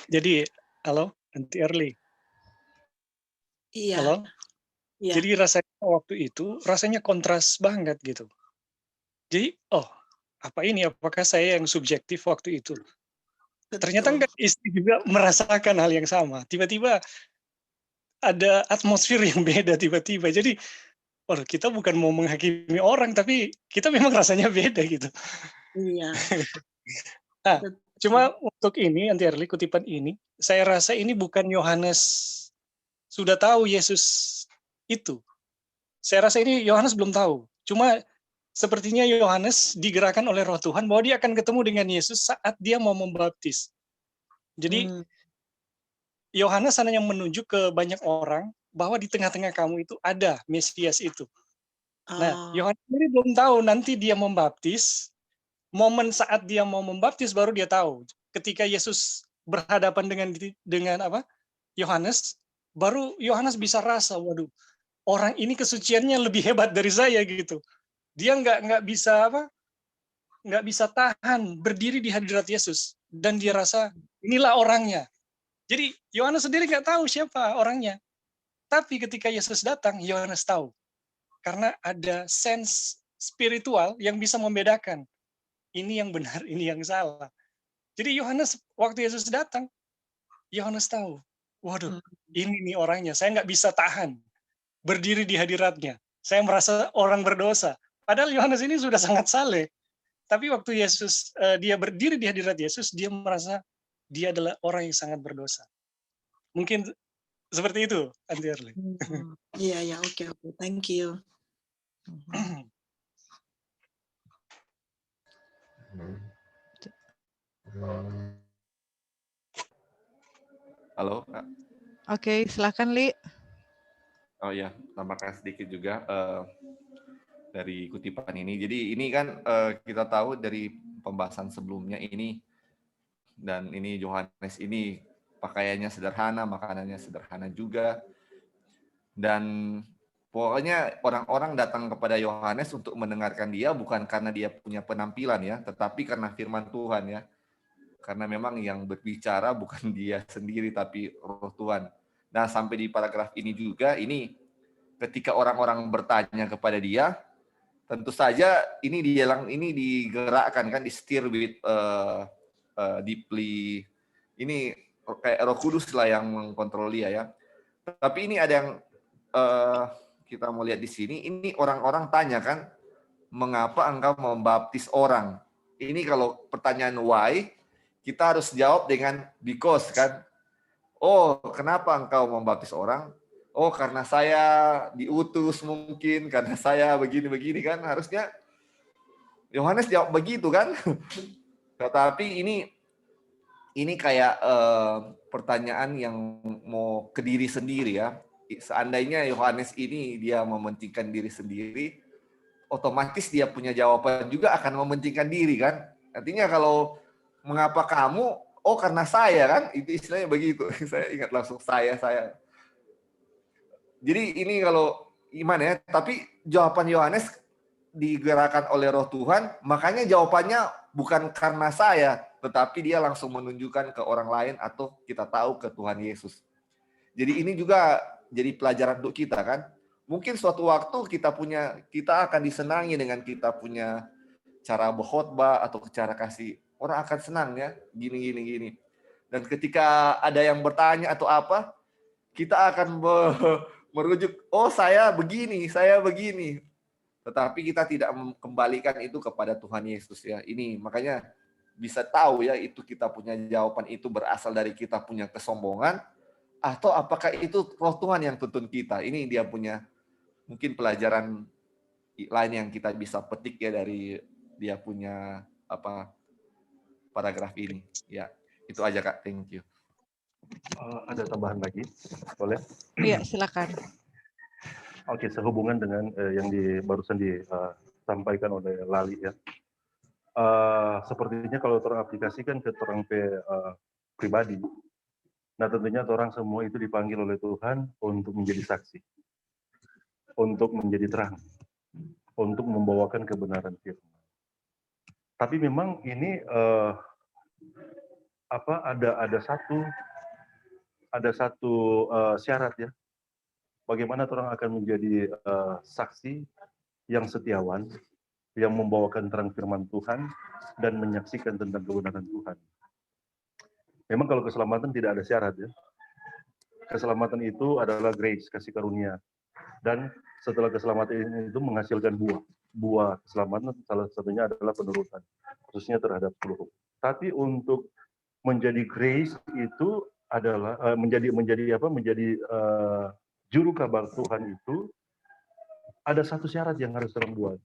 Jadi, halo, Aunty Early. Iya. Halo. Iya. Jadi rasanya kontras banget gitu. Jadi, apakah saya yang subjektif waktu itu? Ternyata betul. enggak, istri juga merasakan hal yang sama. Tiba-tiba ada atmosfer yang beda tiba-tiba. Jadi, waduh, kita bukan mau menghakimi orang, tapi kita memang rasanya beda gitu. Iya, Nah, betul. cuma untuk ini, Anti Erli, kutipan ini, saya rasa ini bukan Yohanes sudah tahu Yesus itu. Saya rasa ini Yohanes belum tahu. Cuma sepertinya Yohanes digerakkan oleh Roh Tuhan bahwa dia akan ketemu dengan Yesus saat dia mau membaptis. Jadi Hmm. Yohanes hanya menunjuk ke banyak orang bahwa di tengah-tengah kamu itu ada Mesias itu. Nah, Oh, Yohanes sendiri belum tahu nanti dia membaptis, momen saat dia mau membaptis baru dia tahu. Ketika Yesus berhadapan dengan apa? Yohanes, baru Yohanes bisa rasa, waduh, orang ini kesuciannya lebih hebat dari saya gitu. Dia nggak bisa apa? Nggak bisa tahan berdiri di hadirat Yesus dan dia rasa inilah orangnya. Jadi Yohanes sendiri nggak tahu siapa orangnya. Tapi ketika Yesus datang, Yohanes tahu. Karena ada sense spiritual yang bisa membedakan. Ini yang benar, ini yang salah. Jadi Yohanes, waktu Yesus datang, Yohanes tahu. Waduh, hmm. ini nih orangnya. Saya nggak bisa tahan berdiri di hadiratnya. Saya merasa orang berdosa. Padahal Yohanes ini sudah sangat saleh. Tapi waktu dia berdiri di hadirat Yesus, dia merasa dia adalah orang yang sangat berdosa. Mungkin seperti itu, Anti Erli. Iya, ya, oke, thank you. Halo, Kak. Oke, silakan Li. Oh ya, tambahkan sedikit juga dari kutipan ini. Jadi ini kan kita tahu dari pembahasan sebelumnya ini, dan ini Yohanes ini pakaiannya sederhana, makanannya sederhana juga. Dan pokoknya orang-orang datang kepada Yohanes untuk mendengarkan dia bukan karena dia punya penampilan ya, tetapi karena firman Tuhan ya. Karena memang yang berbicara bukan dia sendiri tapi Roh Tuhan. Nah, sampai di paragraf ini juga, ini ketika orang-orang bertanya kepada dia, tentu saja ini digerakkan kan, di steer with deeply. Ini kayak Roh Kudus lah yang mengkontrol dia ya. Tapi ini ada yang kita mau lihat di sini, ini orang-orang tanya kan, mengapa engkau membaptis orang? Ini kalau pertanyaan why, kita harus jawab dengan because kan. Oh, kenapa engkau membaptis orang? Oh, karena saya diutus mungkin, karena saya begini-begini kan. Harusnya Yohanes jawab begitu kan. Tetapi ini kayak pertanyaan yang mau ke diri sendiri ya. Seandainya Yohanes ini dia mementingkan diri sendiri, otomatis dia punya jawaban juga akan mementingkan diri kan. Artinya kalau mengapa kamu, oh karena saya kan, itu istilahnya begitu. Saya ingat langsung saya. Jadi ini kalau iman ya, tapi jawaban Yohanes digerakkan oleh Roh Tuhan, makanya jawabannya bukan karena saya, tetapi dia langsung menunjukkan ke orang lain atau kita tahu ke Tuhan Yesus. Jadi ini juga jadi pelajaran untuk kita kan. Mungkin suatu waktu kita akan disenangi dengan kita punya cara berkhotbah atau cara kasih, orang akan senang ya, gini. Dan ketika ada yang bertanya atau apa, kita akan merujuk, oh saya begini. Tetapi kita tidak mengembalikan itu kepada Tuhan Yesus ya. Ini makanya bisa tahu ya, itu kita punya jawaban itu berasal dari kita punya kesombongan, atau apakah itu Roh Tuhan yang tuntun kita. Ini dia punya mungkin pelajaran lain yang kita bisa petik ya dari dia punya paragraf ini. Ya, itu aja Kak. Thank you. Ada tambahan lagi, boleh? Iya, silakan. Oke, sehubungan dengan yang barusan disampaikan oleh Lali ya. Sepertinya kalau orang aplikasikan ke orang pribadi, nah tentunya orang semua itu dipanggil oleh Tuhan untuk menjadi saksi, untuk menjadi terang, untuk membawakan kebenaran firman. Tapi memang ini ada satu syarat ya. Bagaimana orang akan menjadi saksi yang setiawan, yang membawakan terang firman Tuhan dan menyaksikan tentang kebenaran Tuhan. Memang kalau keselamatan tidak ada syarat ya. Keselamatan itu adalah grace, kasih karunia. Dan setelah keselamatan itu menghasilkan buah. Buah keselamatan salah satunya adalah penurutan, khususnya terhadap seluruh. Tapi untuk menjadi grace itu adalah menjadi juru kabar Tuhan itu ada satu syarat yang harus orang buat,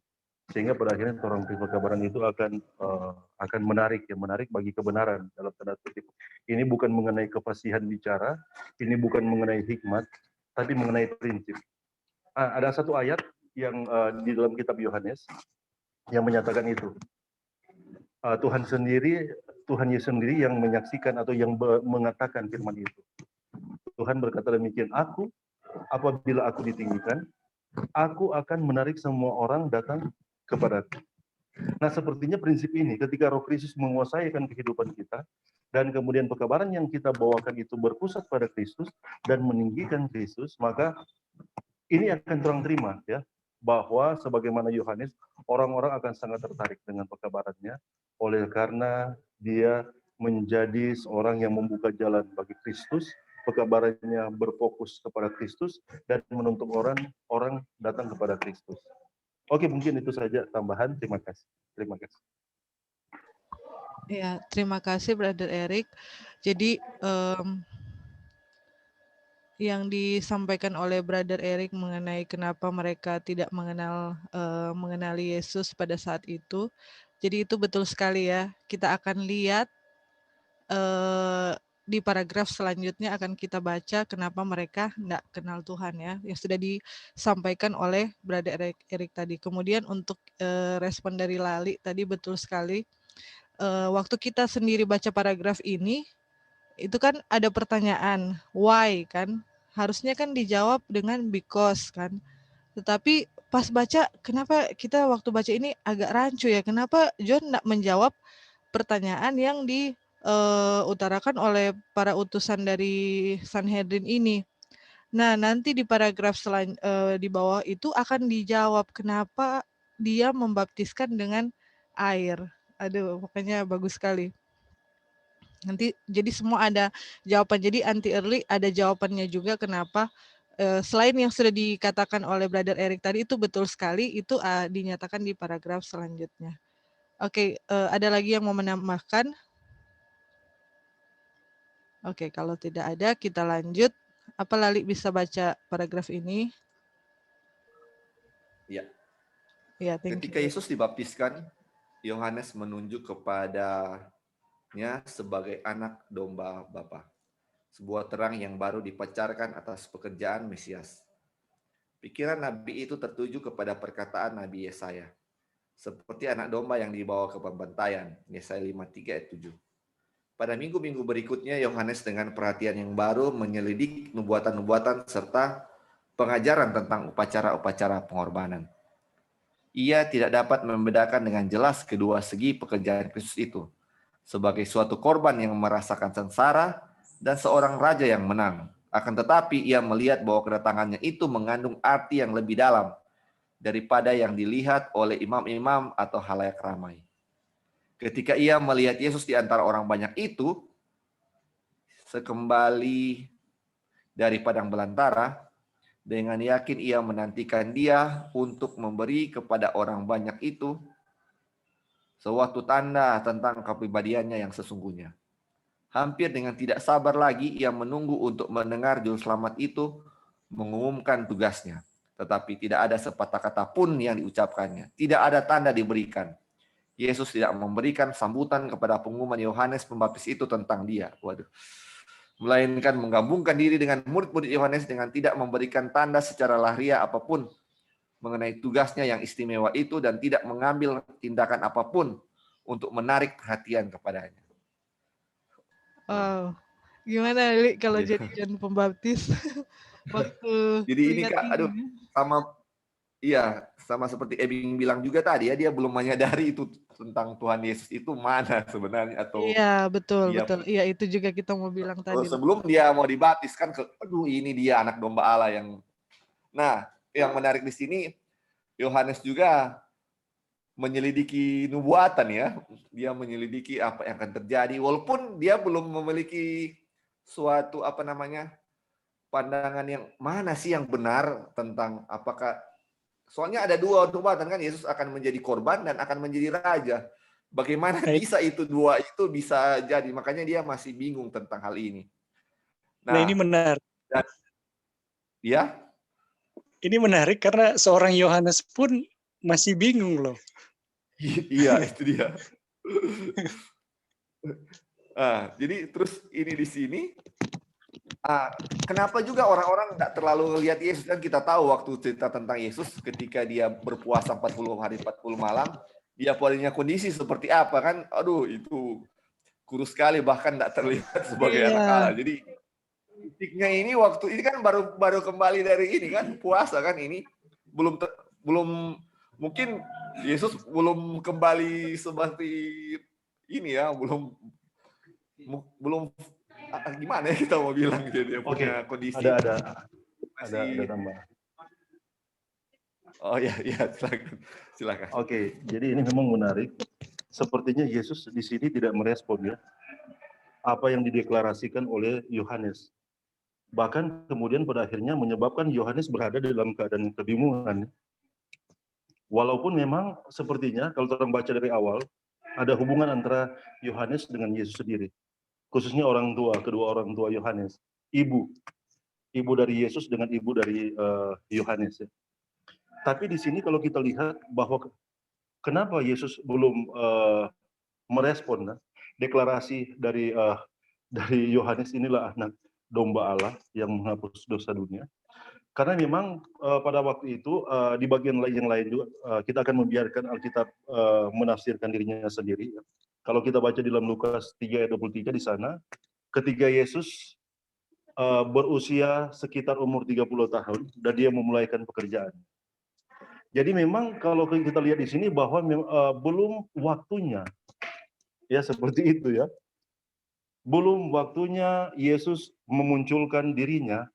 sehingga pada akhirnya orang kabaran itu akan menarik bagi kebenaran dalam tanda kutip. Ini bukan mengenai kefasihan bicara, ini bukan mengenai hikmat, tapi mengenai prinsip. Ada satu ayat yang di dalam kitab Yohanes yang menyatakan itu. Tuhan Yesus sendiri yang menyaksikan atau yang mengatakan firman itu. Tuhan berkata demikian, apabila aku ditinggikan, aku akan menarik semua orang datang kepadaku. Nah, sepertinya prinsip ini ketika Roh Kristus menguasai kehidupan kita dan kemudian pekabaran yang kita bawakan itu berpusat pada Kristus dan meninggikan Kristus, maka ini akan terang terima ya, bahwa sebagaimana Yohanes, orang-orang akan sangat tertarik dengan pekabarannya oleh karena dia menjadi seorang yang membuka jalan bagi Kristus, pekabarannya berfokus kepada Kristus dan menuntut orang datang kepada Kristus. Oke, mungkin itu saja tambahan. Terima kasih. Terima kasih. Ya, terima kasih Brother Eric. Jadi yang disampaikan oleh Brother Eric mengenai kenapa mereka tidak mengenali Yesus pada saat itu. Jadi itu betul sekali ya. Kita akan lihat di paragraf selanjutnya akan kita baca kenapa mereka tidak kenal Tuhan ya, yang sudah disampaikan oleh Brother Eric tadi. Kemudian untuk respon dari Lali tadi betul sekali. Waktu kita sendiri baca paragraf ini, itu kan ada pertanyaan why kan, harusnya kan dijawab dengan because kan. Tetapi pas baca, kenapa kita waktu baca ini agak rancu ya, kenapa John tidak menjawab pertanyaan yang diutarakan oleh para utusan dari Sanhedrin ini. Nah, nanti di paragraf di bawah itu akan dijawab kenapa dia membaptiskan dengan air. Aduh, pokoknya bagus sekali. Nanti jadi semua ada jawaban. Jadi anti early ada jawabannya juga kenapa selain yang sudah dikatakan oleh Brother Eric tadi itu betul sekali, itu dinyatakan di paragraf selanjutnya. Oke, ada lagi yang mau menambahkan? Oke, kalau tidak ada kita lanjut. Apa Lali bisa baca paragraf ini? Ya. Ya, thank Ketika you. Yesus dibaptiskan, Yohanes menunjuk kepadanya sebagai anak domba Bapa, sebuah terang yang baru dipacarkan atas pekerjaan Mesias. Pikiran Nabi itu tertuju kepada perkataan Nabi Yesaya, seperti anak domba yang dibawa ke pembantaian, Yesaya 53 ayat 7. Pada minggu-minggu berikutnya, Yohanes dengan perhatian yang baru menyelidik nubuatan-nubuatan serta pengajaran tentang upacara-upacara pengorbanan. Ia tidak dapat membedakan dengan jelas kedua segi pekerjaan Kristus itu, sebagai suatu korban yang merasakan sengsara dan seorang raja yang menang. Akan tetapi ia melihat bahwa kedatangannya itu mengandung arti yang lebih dalam daripada yang dilihat oleh imam-imam atau halayak ramai. Ketika ia melihat Yesus di antara orang banyak itu, sekembali dari padang belantara, dengan yakin ia menantikan dia untuk memberi kepada orang banyak itu suatu tanda tentang kepribadiannya yang sesungguhnya. Hampir dengan tidak sabar lagi ia menunggu untuk mendengar juru selamat itu mengumumkan tugasnya. Tetapi tidak ada sepatah kata pun yang diucapkannya. Tidak ada tanda diberikan. Yesus tidak memberikan sambutan kepada pengumuman Yohanes Pembaptis itu tentang dia. Waduh. Melainkan menggabungkan diri dengan murid-murid Yohanes dengan tidak memberikan tanda secara lahiriah apapun mengenai tugasnya yang istimewa itu dan tidak mengambil tindakan apapun untuk menarik perhatian kepadanya. Wow, gimana Li kalau jadi John Pembaptis waktu Jadi ini lihat Kak, aduh, sama seperti Ebing bilang juga tadi ya, dia belum menyadari itu tentang Tuhan Yesus itu mana sebenarnya atau Iya, betul, dia, betul. Iya, itu juga kita mau bilang tadi. sebelum dia mau dibaptis kan, aduh ini dia anak domba Allah yang. Nah, yang menarik di sini Yohanes juga menyelidiki nubuatan ya. Dia menyelidiki apa yang akan terjadi walaupun dia belum memiliki suatu pandangan yang mana sih yang benar tentang apakah, soalnya ada dua nubuatan kan, Yesus akan menjadi korban dan akan menjadi raja. Bagaimana bisa itu dua itu bisa jadi? Makanya dia masih bingung tentang hal ini. Nah, ini menarik. Ya, Ini menarik karena seorang Yohanes pun masih bingung loh. iya itu dia. Jadi terus ini di sini, kenapa juga orang-orang tidak terlalu lihat Yesus? Kan kita tahu waktu cerita tentang Yesus ketika dia berpuasa 40 hari 40 malam, dia punya kondisi seperti apa kan? Aduh, itu kurus sekali, bahkan tidak terlihat sebagai anak Allah. Jadi titiknya ini waktu ini kan baru kembali dari ini kan puasa kan, ini belum mungkin Yesus belum kembali seperti ini ya, belum gimana ya kita mau bilang dia punya kondisi. Ada tambahan. Oh ya silakan. Oke, jadi ini memang menarik. Sepertinya Yesus di sini tidak merespon ya apa yang dideklarasikan oleh Yohanes. Bahkan kemudian pada akhirnya menyebabkan Yohanes berada dalam keadaan kebingungan. Walaupun memang sepertinya kalau orang baca dari awal ada hubungan antara Yohanes dengan Yesus sendiri. Khususnya kedua orang tua Yohanes, ibu dari Yesus dengan ibu dari Yohanes. Ya. Tapi di sini kalau kita lihat bahwa kenapa Yesus belum merespon deklarasi dari Yohanes, inilah anak domba Allah yang menghapus dosa dunia. Karena memang pada waktu itu di bagian yang lain juga kita akan membiarkan Alkitab menafsirkan dirinya sendiri. Ya. Kalau kita baca di dalam Lukas 3 ayat 23 di sana, ketika Yesus berusia sekitar umur 30 tahun dan dia memulaikan pekerjaan. Jadi memang kalau kita lihat di sini bahwa belum waktunya, ya seperti itu ya. Belum waktunya Yesus memunculkan dirinya,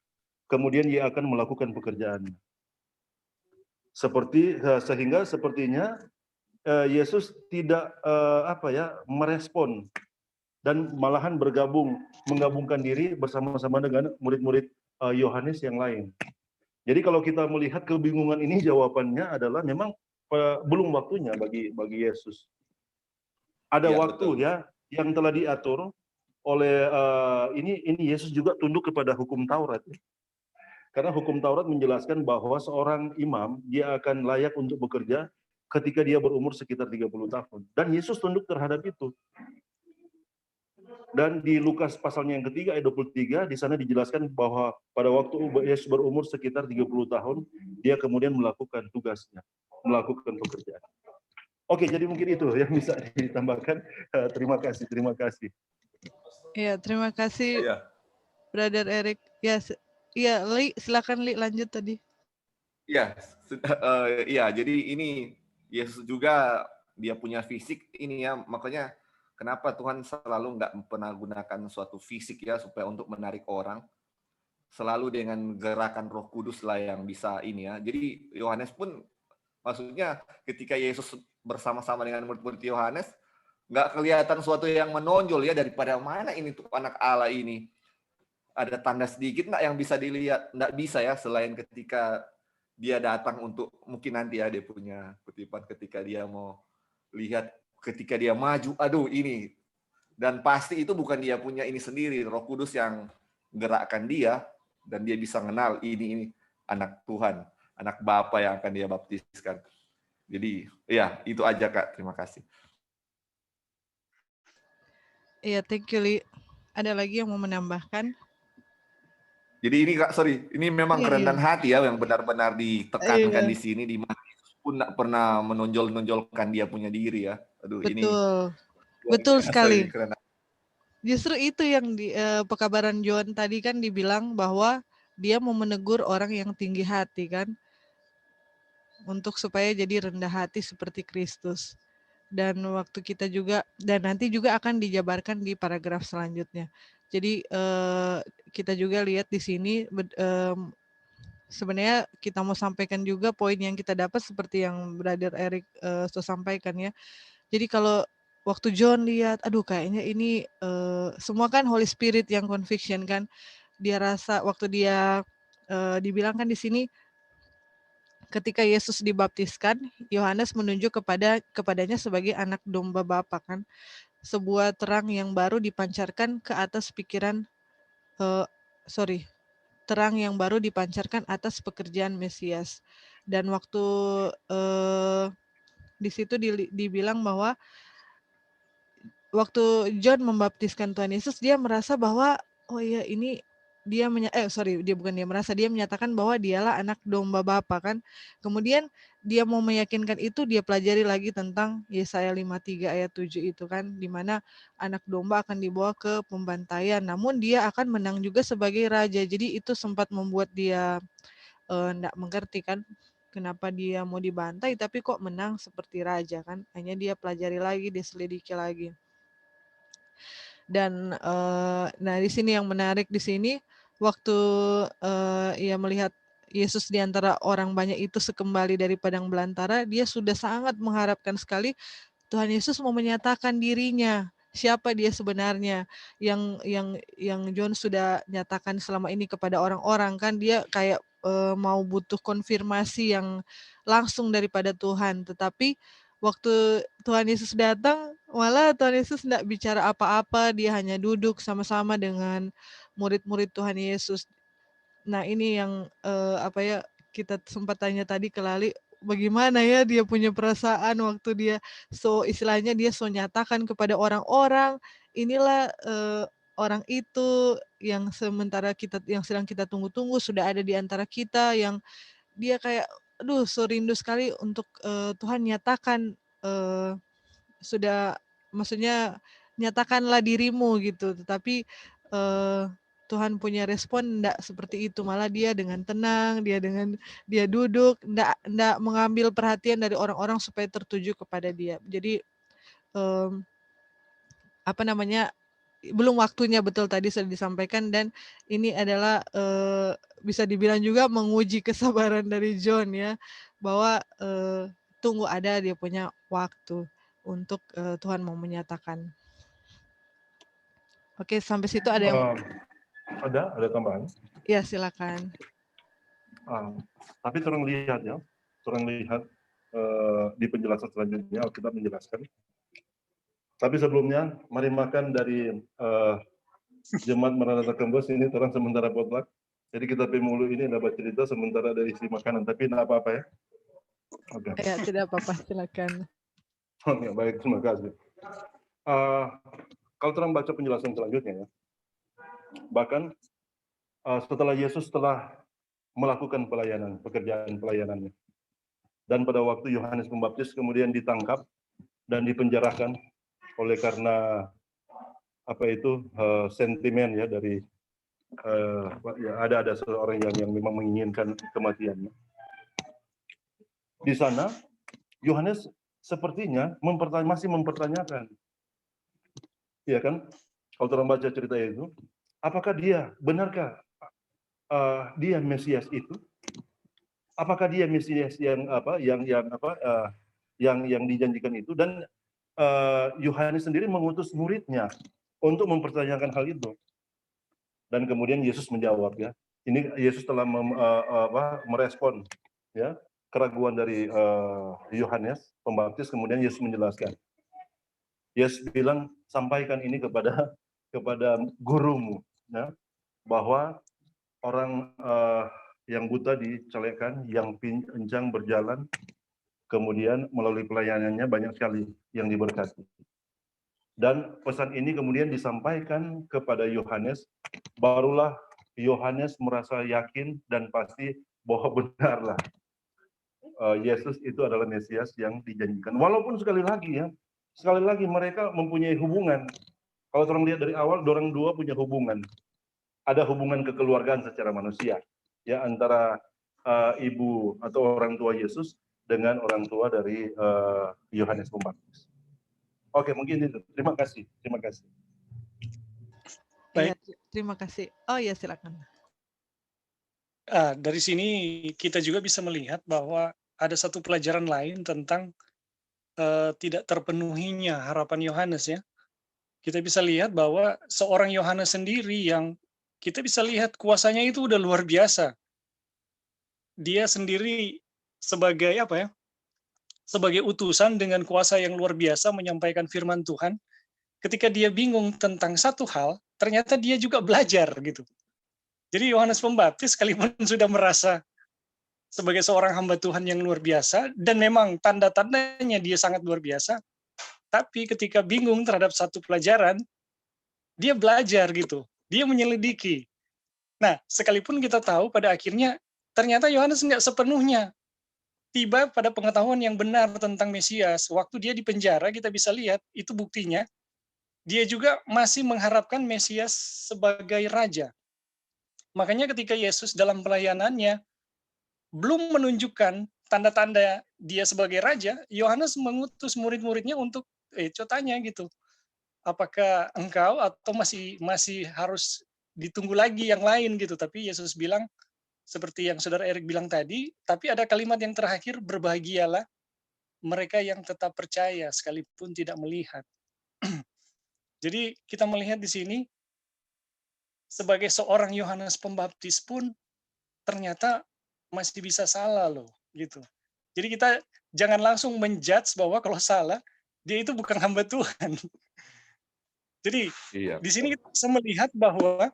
kemudian ia akan melakukan pekerjaannya. Sehingga sepertinya Yesus tidak merespon dan malahan menggabungkan diri bersama-sama dengan murid-murid Yohanes yang lain. Jadi kalau kita melihat kebingungan ini, jawabannya adalah memang belum waktunya bagi Yesus. Ada waktu betul. Ya yang telah diatur oleh ini Yesus juga tunduk kepada hukum Taurat. Karena hukum Taurat menjelaskan bahwa seorang imam dia akan layak untuk bekerja ketika dia berumur sekitar 30 tahun. Dan Yesus tunduk terhadap itu. Dan di Lukas pasalnya yang ketiga ayat 23 di sana dijelaskan bahwa pada waktu Yesus berumur sekitar 30 tahun dia kemudian melakukan tugasnya, melakukan pekerjaan. Oke, jadi mungkin itu yang bisa ditambahkan. Terima kasih. Ya, terima kasih Brother Eric. Ya, Li, silakan Li lanjut tadi. Iya, jadi ini Yesus juga dia punya fisik ini ya, makanya kenapa Tuhan selalu nggak pernah gunakan suatu fisik ya supaya untuk menarik orang, selalu dengan gerakan Roh Kudus lah yang bisa ini ya. Jadi Yohanes pun maksudnya ketika Yesus bersama-sama dengan murid-murid Yohanes nggak kelihatan suatu yang menonjol ya, daripada mana ini tuh anak Allah ini. Ada tanda sedikit nggak yang bisa dilihat? Nggak bisa ya, selain ketika dia datang untuk mungkin nanti ya dia punya kutipan ketika dia mau lihat, ketika dia maju, aduh ini. Dan pasti itu bukan dia punya ini sendiri, Roh Kudus yang gerakkan dia dan dia bisa kenal ini anak Tuhan, anak Bapa yang akan dia baptiskan. Jadi ya itu aja Kak, terima kasih. Iya, thank you Li. Ada lagi yang mau menambahkan? Jadi ini Kak, ini memang kerendahan hati ya yang benar-benar ditekankan di sini, di mana Yesus pun tidak pernah menonjolkan dia punya diri ya. Aduh, betul sekali. Justru itu yang di pekabaran Yohanes tadi kan dibilang bahwa dia mau menegur orang yang tinggi hati kan, untuk supaya jadi rendah hati seperti Kristus. Dan waktu kita juga, dan nanti juga akan dijabarkan di paragraf selanjutnya. Jadi kita juga lihat di sini sebenarnya kita mau sampaikan juga poin yang kita dapat seperti yang Brother Eric sudah sampaikan ya. Jadi kalau waktu John lihat, aduh kayaknya ini semua kan Holy Spirit yang conviction kan. Dia rasa waktu dia dibilangkan di sini ketika Yesus dibaptiskan, Yohanes menunjuk kepadanya sebagai anak domba Bapa kan. Sebuah terang yang baru dipancarkan ke atas pikiran terang yang baru dipancarkan atas pekerjaan Mesias. Dan waktu di situ dibilang bahwa waktu John membaptiskan Tuhan Yesus, dia merasa bahwa oh iya ini dia menyatakan bahwa dialah anak domba Bapa kan. Kemudian dia mau meyakinkan itu, dia pelajari lagi tentang Yesaya 53 ayat 7 itu kan, di mana anak domba akan dibawa ke pembantaian, namun dia akan menang juga sebagai raja. Jadi itu sempat membuat dia enggak mengerti kan, kenapa dia mau dibantai tapi kok menang seperti raja kan. Hanya dia pelajari lagi, dia selidiki lagi. Dan nah di sini yang menarik di sini waktu ia melihat Yesus di antara orang banyak itu sekembali dari padang belantara, dia sudah sangat mengharapkan sekali Tuhan Yesus mau menyatakan dirinya, siapa dia sebenarnya, yang John sudah nyatakan selama ini kepada orang-orang kan, dia kayak mau butuh konfirmasi yang langsung daripada Tuhan. Tetapi waktu Tuhan Yesus datang, malah Tuhan Yesus tidak bicara apa-apa, dia hanya duduk sama-sama dengan murid-murid Tuhan Yesus. Nah ini yang kita sempat tanya tadi ke Lali, bagaimana ya dia punya perasaan waktu dia istilahnya dia nyatakan kepada orang-orang, inilah orang itu yang yang sedang kita tunggu-tunggu sudah ada di antara kita, yang dia kayak aduh rindu sekali untuk Tuhan nyatakan maksudnya nyatakanlah dirimu gitu. Tetapi Tuhan punya respon enggak seperti itu, malah dia dengan tenang, dia duduk, enggak mengambil perhatian dari orang-orang supaya tertuju kepada dia. Jadi belum waktunya, betul tadi sudah disampaikan, dan ini adalah bisa dibilang juga menguji kesabaran dari John ya, bahwa tunggu ada dia punya waktu untuk Tuhan mau menyatakan. Oke, sampai situ ada yang Ada tambahan? ya silakan. Tapi orang lihat di penjelasan selanjutnya Alkitab menjelaskan. Tapi sebelumnya, mari makan dari Jemaat Maranatha Kembos ini orang sementara potluck. Jadi kita pemulu ini dapat cerita sementara dari isi makanan, tapi tidak apa-apa ya. Oke. Ya, tidak apa-apa, silakan. Oke, baik, terima kasih. Kalau orang baca penjelasan selanjutnya ya, bahkan setelah Yesus telah melakukan pekerjaan pelayanannya, dan pada waktu Yohanes Pembaptis kemudian ditangkap dan dipenjarakan oleh karena sentimen ya dari ada seorang yang memang menginginkan kematiannya. Di sana Yohanes sepertinya masih mempertanyakan, ya kan? Kalau orang baca cerita itu, apakah benarkah dia Mesias itu? Apakah dia Mesias yang dijanjikan itu? Dan Yohanes sendiri mengutus muridnya untuk mempertanyakan hal itu. Dan kemudian Yesus menjawab ya. Ini Yesus telah merespon ya keraguan dari Yohanes Pembaptis, kemudian Yesus menjelaskan. Yesus bilang, sampaikan ini kepada gurumu ya, bahwa orang yang buta dicelekan, yang pincang berjalan, kemudian melalui pelayanannya banyak sekali yang diberkati. Dan pesan ini kemudian disampaikan kepada Yohanes, barulah Yohanes merasa yakin dan pasti bahwa benarlah Yesus itu adalah Mesias yang dijanjikan. Walaupun sekali lagi mereka mempunyai hubungan. Kalau orang lihat dari awal, orang dua punya hubungan. Ada hubungan kekeluargaan secara manusia, ya, antara ibu atau orang tua Yesus dengan orang tua dari Yohanes Pembaptis. Oke, mungkin itu. Terima kasih. Baik. Ya, terima kasih. Oh ya, silakan. Dari sini kita juga bisa melihat bahwa ada satu pelajaran lain tentang tidak terpenuhinya harapan Yohanes ya. Kita bisa lihat bahwa seorang Yohanes sendiri yang kita bisa lihat kuasanya itu udah luar biasa. Dia sendiri sebagai apa ya? Sebagai utusan dengan kuasa yang luar biasa menyampaikan firman Tuhan. Ketika dia bingung tentang satu hal, ternyata dia juga belajar gitu. Jadi Yohanes Pembaptis sekalipun sudah merasa sebagai seorang hamba Tuhan yang luar biasa, dan memang tanda-tandanya dia sangat luar biasa, tapi ketika bingung terhadap satu pelajaran, dia belajar gitu, dia menyelidiki. Nah, sekalipun kita tahu pada akhirnya, ternyata Yohanes nggak sepenuhnya tiba pada pengetahuan yang benar tentang Mesias. Waktu dia di penjara, kita bisa lihat, itu buktinya, dia juga masih mengharapkan Mesias sebagai raja. Makanya ketika Yesus dalam pelayanannya belum menunjukkan tanda-tanda dia sebagai raja, Yohanes mengutus murid-muridnya untuk tanya gitu, apakah engkau atau masih harus ditunggu lagi yang lain gitu. Tapi Yesus bilang seperti yang saudara Erik bilang tadi, tapi ada kalimat yang terakhir, berbahagialah mereka yang tetap percaya sekalipun tidak melihat. Jadi kita melihat di sini sebagai seorang Yohanes Pembaptis pun ternyata masih bisa salah loh, gitu. Jadi kita jangan langsung menjudge bahwa kalau salah, dia itu bukan hamba Tuhan. Jadi Iya. di sini kita bisa melihat bahwa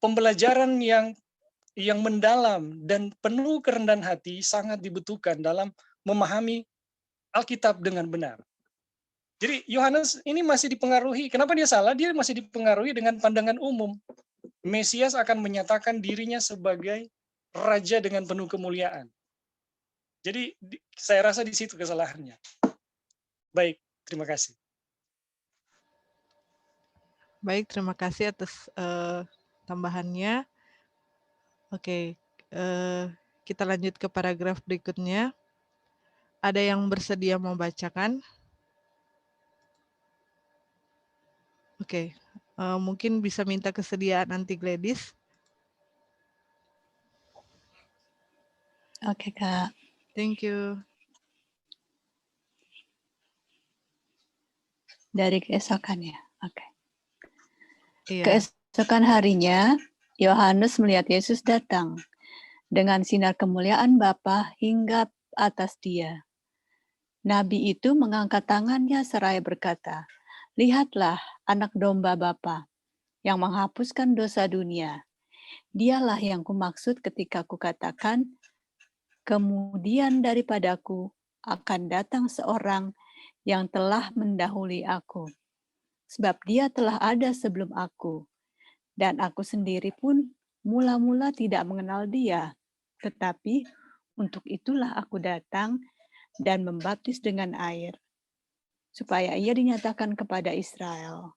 pembelajaran yang mendalam dan penuh kerendahan hati sangat dibutuhkan dalam memahami Alkitab dengan benar. Jadi Yohanes ini masih dipengaruhi, kenapa dia salah? Dia masih dipengaruhi dengan pandangan umum. Mesias akan menyatakan dirinya sebagai raja dengan penuh kemuliaan. Jadi saya rasa di situ kesalahannya. Baik, terima kasih. Baik, terima kasih atas tambahannya. Oke, kita lanjut ke paragraf berikutnya. Ada yang bersedia membacakan? Oke, mungkin bisa minta kesediaan Aunty Gladys. Oke, Kak. Thank you. Dari keesokan ya. Oke. Iya. Keesokan harinya, Yohanes melihat Yesus datang dengan sinar kemuliaan Bapa hingga atas dia. Nabi itu mengangkat tangannya seraya berkata, "Lihatlah anak domba Bapa yang menghapuskan dosa dunia. Dialah yang kumaksud ketika kukatakan, kemudian daripadaku akan datang seorang yang telah mendahului aku. Sebab dia telah ada sebelum aku, dan aku sendiri pun mula-mula tidak mengenal dia. Tetapi untuk itulah aku datang dan membaptis dengan air, supaya ia dinyatakan kepada Israel.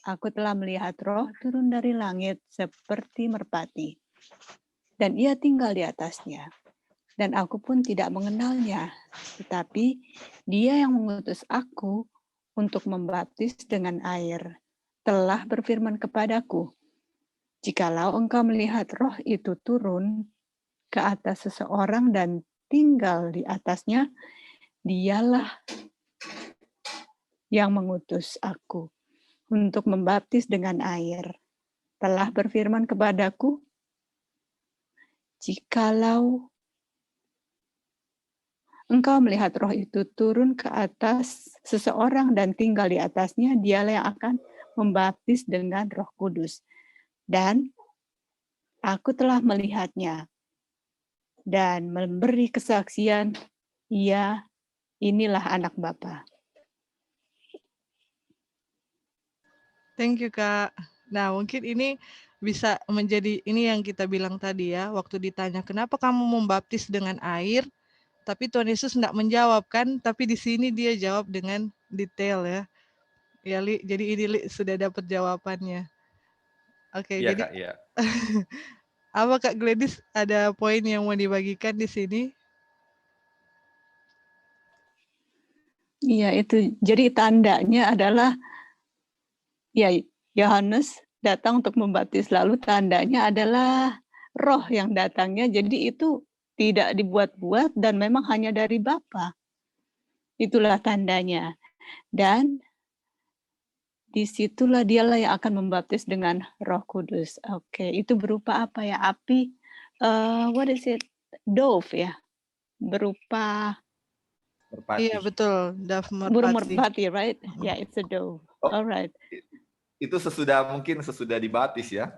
Aku telah melihat Roh turun dari langit seperti merpati, dan ia tinggal di atasnya. Dan aku pun tidak mengenalnya, tetapi dia yang mengutus aku untuk membaptis dengan air telah berfirman kepadaku, jikalau engkau melihat Roh itu turun ke atas seseorang dan tinggal di atasnya, dialah yang mengutus aku untuk membaptis dengan air. Telah berfirman kepadaku, jikalau engkau melihat Roh itu turun ke atas seseorang dan tinggal di atasnya, dialah yang akan membaptis dengan Roh Kudus. Dan aku telah melihatnya dan memberi kesaksian, inilah anak Bapa. Thank you, Kak. Nah, mungkin ini bisa menjadi ini yang kita bilang tadi ya, waktu ditanya, kenapa kamu membaptis dengan air? Tapi Tuhan Yesus tidak menjawab kan, tapi di sini dia jawab dengan detail ya. Ya, Li, jadi ini Li sudah dapat jawabannya. Oke, Iya, jadi Kak, iya. apa Kak Gladys ada poin yang mau dibagikan di sini? Iya, itu. Jadi tandanya adalah ya Yohanes datang untuk membaptis, lalu tandanya adalah roh yang datangnya. Jadi itu tidak dibuat-buat dan memang hanya dari Bapa. Itulah tandanya. Dan disitulah dialah yang akan membaptis dengan Roh Kudus. Oke, itu berupa apa ya? Api, what is it? Dove ya? Berupa Iya Merpati. betul, dove burung merpati. merpati, right? Yeah, it's a dove. Oh, Alright. itu mungkin sesudah dibaptis ya.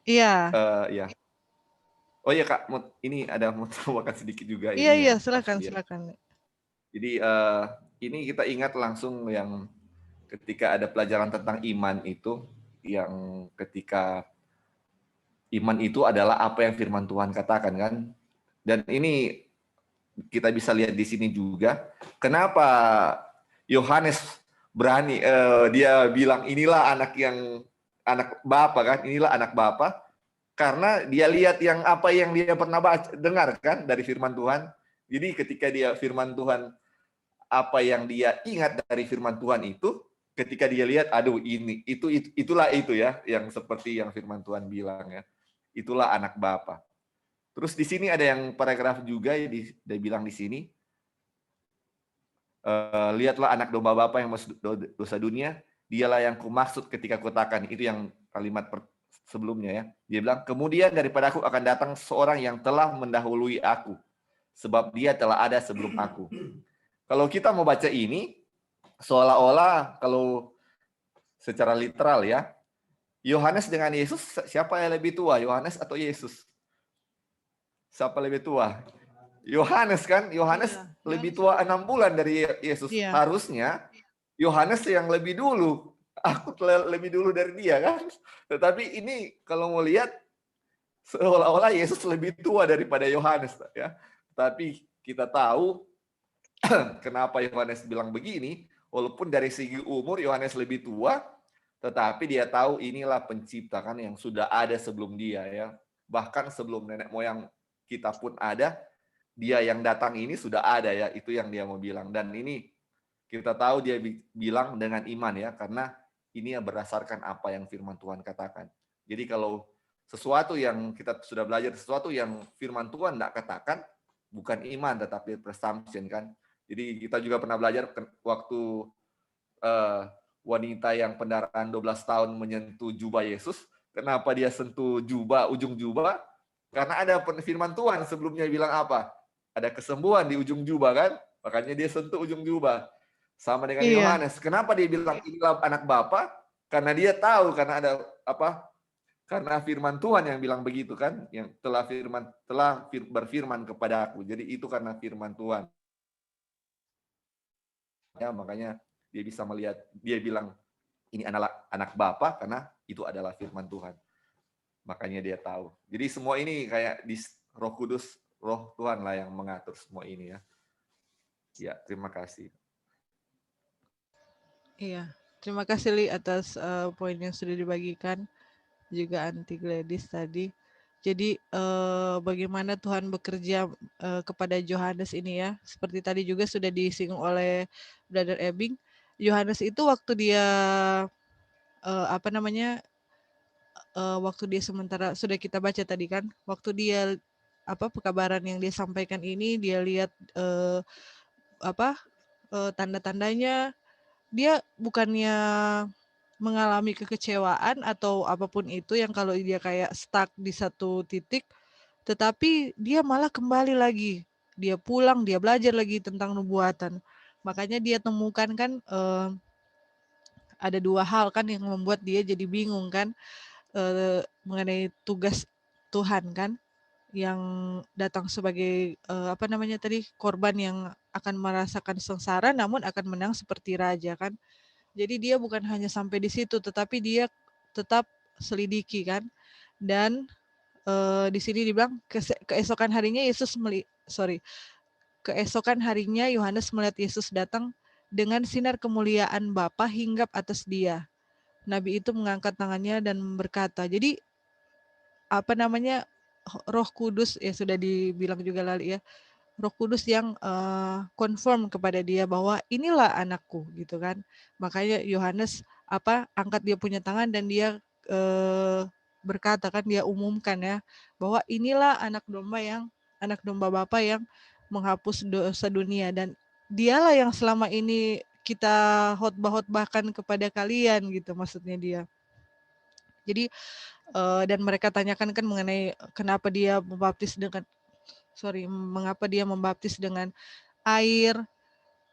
Iya, Ya. Oh iya Kak, ini ada mau tambahkan sedikit juga iya, ini iya, yang silakan, pas lihat. silakan. Jadi ini kita ingat langsung yang ketika ada pelajaran tentang iman itu, yang ketika iman itu adalah apa yang firman Tuhan katakan kan. Dan ini kita bisa lihat di sini juga, kenapa Yohanes berani dia bilang inilah anak Bapa kan, inilah anak Bapa, karena dia lihat yang apa yang dia pernah dengar kan dari firman Tuhan. Jadi ketika dia firman Tuhan, apa yang dia ingat dari firman Tuhan itu, ketika dia lihat, aduh itulah itu ya, yang seperti yang firman Tuhan bilang ya, itulah anak Bapa. Terus di sini ada yang paragraf juga dia bilang di sini, lihatlah anak domba Bapa yang masuk dosa dunia, dialah yang kumaksud ketika kutakan. Itu yang kalimat sebelumnya ya. Dia bilang, kemudian daripada aku akan datang seorang yang telah mendahului aku, sebab dia telah ada sebelum aku. Kalau kita mau baca ini, seolah-olah kalau secara literal ya, Yohanes dengan Yesus, siapa yang lebih tua, Yohanes atau Yesus? Siapa lebih tua? Yohanes kan? Yohanes Iya, lebih Yohanes tua 6 bulan dari Yesus. Iya. Harusnya Yohanes yang lebih dulu. Aku lebih dulu dari dia kan. Tetapi ini kalau mau lihat seolah-olah Yesus lebih tua daripada Yohanes ya. Tapi kita tahu kenapa Yohanes bilang begini, walaupun dari segi umur Yohanes lebih tua, tetapi dia tahu inilah pencipta kan yang sudah ada sebelum dia ya. Bahkan sebelum nenek moyang kita pun ada, dia yang datang ini sudah ada ya, itu yang dia mau bilang. Dan ini kita tahu dia bilang dengan iman ya, karena ini yang berdasarkan apa yang firman Tuhan katakan. Jadi kalau sesuatu yang kita sudah belajar, sesuatu yang firman Tuhan tidak katakan, bukan iman tetapi presumption kan. Jadi kita juga pernah belajar waktu wanita yang pendarahan 12 tahun menyentuh jubah Yesus. Kenapa dia sentuh ujung jubah? Karena ada firman Tuhan sebelumnya bilang apa? Ada kesembuhan di ujung jubah kan? Makanya dia sentuh ujung jubah. Sama dengan Iya. Yohanes. Kenapa dia bilang inilah anak Bapa? Karena dia tahu, karena ada apa? Karena firman Tuhan yang bilang begitu kan, yang telah berfirman kepada aku. Jadi itu karena firman Tuhan. Ya, makanya dia bisa melihat, dia bilang ini anak Bapa karena itu adalah firman Tuhan. Makanya dia tahu. Jadi semua ini kayak di Roh Kudus, Roh Tuhan lah yang mengatur semua ini ya. Ya, terima kasih. Iya, terima kasih Li atas poin yang sudah dibagikan, juga Aunty Gladys tadi. Jadi bagaimana Tuhan bekerja kepada Yohanes ini ya, seperti tadi juga sudah disinggung oleh Brother Ebing. Yohanes itu waktu dia waktu dia sementara sudah kita baca tadi kan, waktu dia pekabaran yang dia sampaikan ini, dia lihat tanda-tandanya, dia bukannya mengalami kekecewaan atau apapun itu yang kalau dia kayak stuck di satu titik, tetapi dia malah kembali lagi. Dia pulang, dia belajar lagi tentang nubuatan. Makanya dia temukan kan ada dua hal kan yang membuat dia jadi bingung kan mengenai tugas Tuhan kan, yang datang sebagai korban yang akan merasakan sengsara namun akan menang seperti raja kan. Jadi dia bukan hanya sampai di situ, tetapi dia tetap selidiki kan. Dan di sini dibilang keesokan harinya keesokan harinya Yohanes melihat Yesus datang dengan sinar kemuliaan Bapa hinggap atas dia. Nabi itu mengangkat tangannya dan berkata. Jadi Roh Kudus ya sudah dibilang juga Lali ya. Roh Kudus yang confirm kepada dia bahwa inilah anakku gitu kan. Makanya Yohanes angkat dia punya tangan dan dia berkata kan, dia umumkan ya, bahwa inilah anak domba Bapa yang menghapus dosa dunia, dan dialah yang selama ini kita khotbah-khotbahkan kepada kalian gitu, maksudnya dia. Jadi dan mereka tanyakan kan mengenai kenapa dia mengapa dia membaptis dengan air,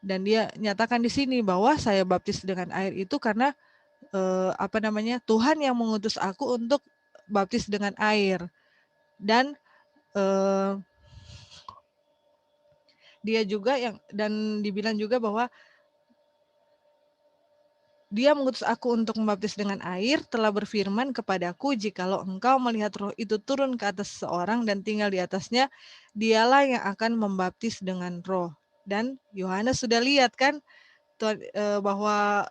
dan dia nyatakan di sini bahwa saya baptis dengan air itu karena Tuhan yang mengutus aku untuk baptis dengan air, dan eh, dia juga dan dibilang juga bahwa dia mengutus aku untuk membaptis dengan air, telah berfirman kepadaku, jikalau engkau melihat roh itu turun ke atas seseorang dan tinggal di atasnya, dialah yang akan membaptis dengan roh. Dan Yohanes sudah lihat kan bahwa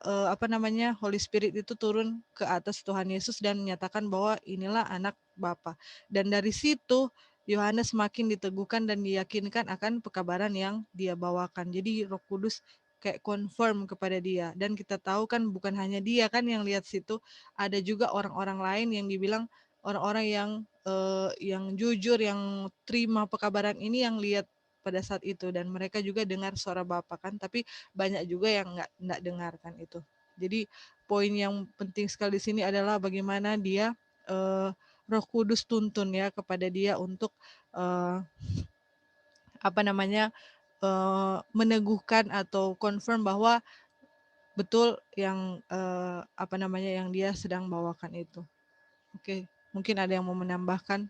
Holy Spirit itu turun ke atas Tuhan Yesus dan menyatakan bahwa inilah anak Bapa. Dan dari situ Yohanes makin diteguhkan dan diyakinkan akan pekabaran yang dia bawakan. Jadi Roh Kudus kayak confirm kepada dia, dan kita tahu kan bukan hanya dia kan yang lihat situ, ada juga orang-orang lain yang dibilang orang-orang yang jujur, yang terima pekabaran ini, yang lihat pada saat itu, dan mereka juga dengar suara Bapa kan, tapi banyak juga yang nggak dengarkan itu. Jadi poin yang penting sekali di sini adalah bagaimana dia Roh Kudus tuntun ya kepada dia untuk meneguhkan atau confirm bahwa betul yang yang dia sedang bawakan itu. Oke, mungkin ada yang mau menambahkan?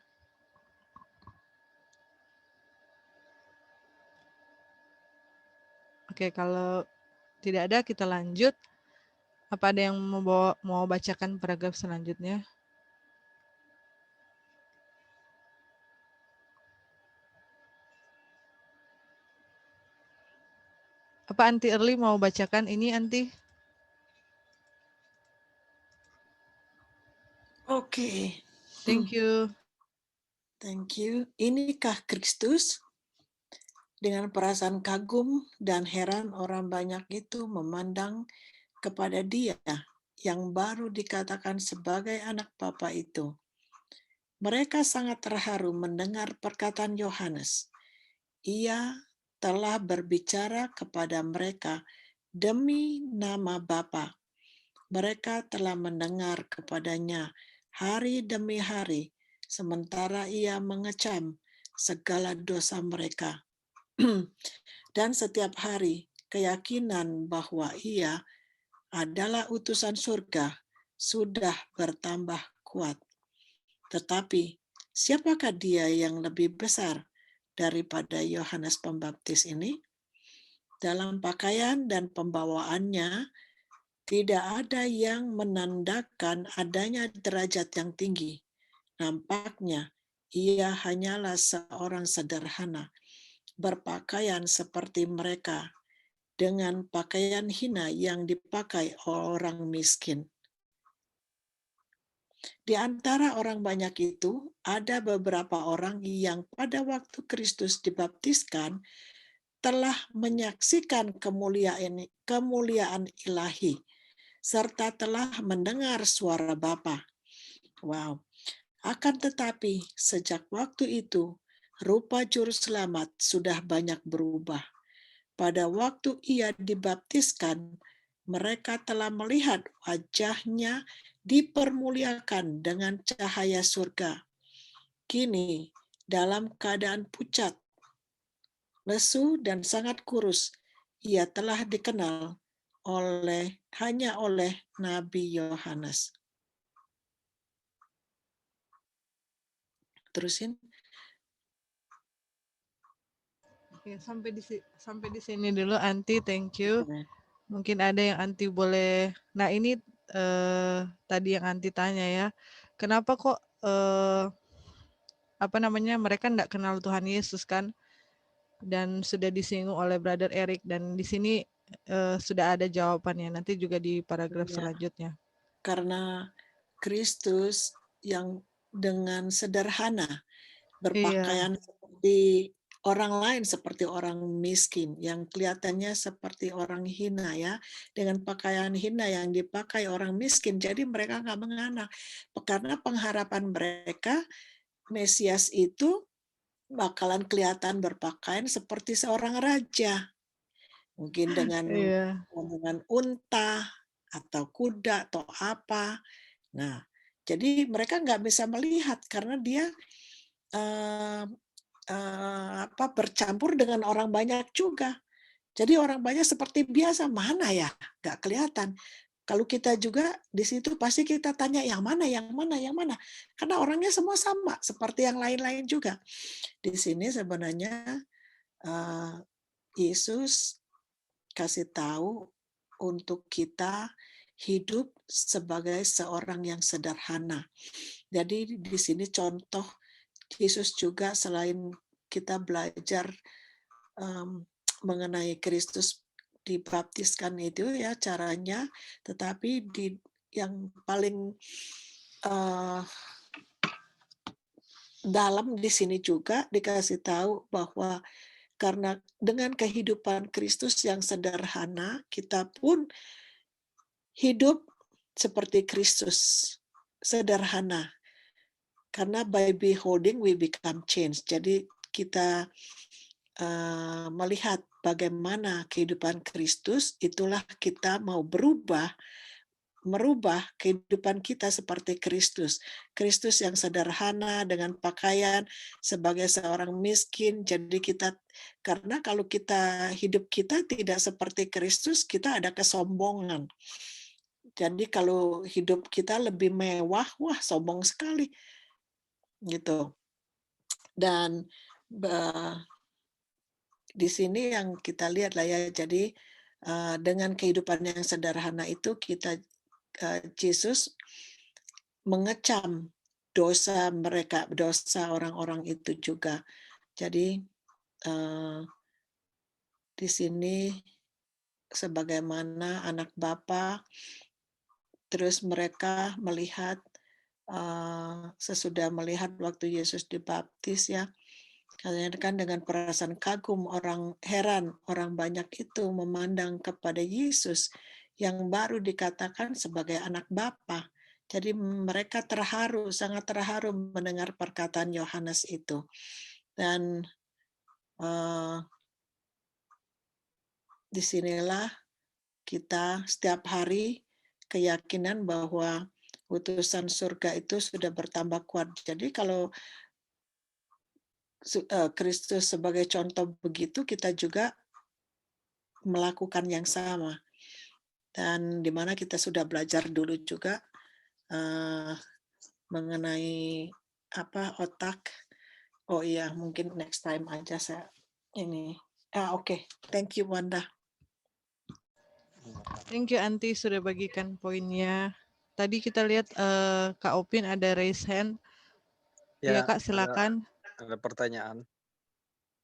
Oke, kalau tidak ada kita lanjut. Apa ada yang mau bacakan paragraf selanjutnya? Apa Anti Early mau bacakan ini, Anti? Oke. Thank you. Thank you. Inikah Kristus? Dengan perasaan kagum dan heran orang banyak itu memandang kepada dia yang baru dikatakan sebagai anak Bapa itu. Mereka sangat terharu mendengar perkataan Yohanes. Ia telah berbicara kepada mereka demi nama Bapa. Mereka telah mendengar kepadanya hari demi hari, sementara ia mengecam segala dosa mereka. Dan setiap hari, keyakinan bahwa ia adalah utusan surga sudah bertambah kuat. Tetapi, siapakah dia yang lebih besar daripada Yohanes Pembaptis ini? Dalam pakaian dan pembawaannya, tidak ada yang menandakan adanya derajat yang tinggi. Nampaknya, ia hanyalah seorang sederhana, berpakaian seperti mereka, dengan pakaian hina yang dipakai orang miskin. Di antara orang banyak itu, ada beberapa orang yang pada waktu Kristus dibaptiskan telah menyaksikan kemuliaan ilahi, serta telah mendengar suara Bapa. Wow. Akan tetapi, sejak waktu itu, rupa Juru Selamat sudah banyak berubah. Pada waktu ia dibaptiskan, mereka telah melihat wajahnya dipermuliakan dengan cahaya surga. Kini, dalam keadaan pucat, lesu dan sangat kurus, ia telah dikenal hanya oleh Nabi Yohanes. Terusin. Oke, sampai di sini dulu, Anti. Thank you. Mungkin ada yang Anti boleh. Nah, ini tadi yang Anti tanya ya, kenapa kok mereka enggak kenal Tuhan Yesus kan? Dan sudah disinggung oleh Brother Eric, dan di sini sudah ada jawabannya, nanti juga di paragraf selanjutnya. Karena Kristus yang dengan sederhana berpakaian seperti orang lain seperti orang miskin yang kelihatannya seperti orang hina ya, dengan pakaian hina yang dipakai orang miskin, jadi mereka nggak mengenal karena pengharapan mereka Mesias itu bakalan kelihatan berpakaian seperti seorang raja, mungkin Iya. dengan unta atau kuda atau apa. Nah, jadi mereka nggak bisa melihat karena dia eh, bercampur dengan orang banyak juga. Jadi orang banyak seperti biasa, mana ya? Nggak kelihatan. Kalau kita juga di situ pasti kita tanya yang mana, yang mana, yang mana. Karena orangnya semua sama, seperti yang lain-lain juga. Di sini sebenarnya Yesus kasih tahu untuk kita hidup sebagai seorang yang sederhana. Jadi di sini contoh Yesus juga selain kita belajar mengenai Kristus dibaptiskan itu ya caranya, tetapi yang paling dalam di sini juga dikasih tahu bahwa karena dengan kehidupan Kristus yang sederhana, kita pun hidup seperti Kristus, sederhana. Karena by beholding we become changed. Jadi kita melihat bagaimana kehidupan Kristus, itulah kita mau merubah kehidupan kita seperti Kristus. Kristus yang sederhana dengan pakaian sebagai seorang miskin. Jadi karena kalau hidup kita tidak seperti Kristus, kita ada kesombongan. Jadi kalau hidup kita lebih mewah, wah sombong sekali. Gitu. Dan di sini yang kita lihat lah ya, jadi dengan kehidupan yang sederhana itu Yesus mengecam dosa mereka, dosa orang-orang itu juga. Jadi di sini sebagaimana anak Bapa, terus mereka melihat sesudah melihat waktu Yesus dibaptis ya, kalian kan dengan perasaan kagum, orang heran, orang banyak itu memandang kepada Yesus yang baru dikatakan sebagai anak Bapa. Jadi mereka terharu, sangat terharu mendengar perkataan Yohanes itu. Dan disinilah kita setiap hari keyakinan bahwa utusan surga itu sudah bertambah kuat. Jadi kalau Kristus sebagai contoh begitu, kita juga melakukan yang sama. Dan di mana kita sudah belajar dulu juga mengenai otak. Oh iya, mungkin next time aja saya ini. Oke. Thank you Wanda. Thank you Anti sudah bagikan poinnya. Tadi kita lihat Kak Opin ada raise hand. Ya Kak, silakan. Ada pertanyaan.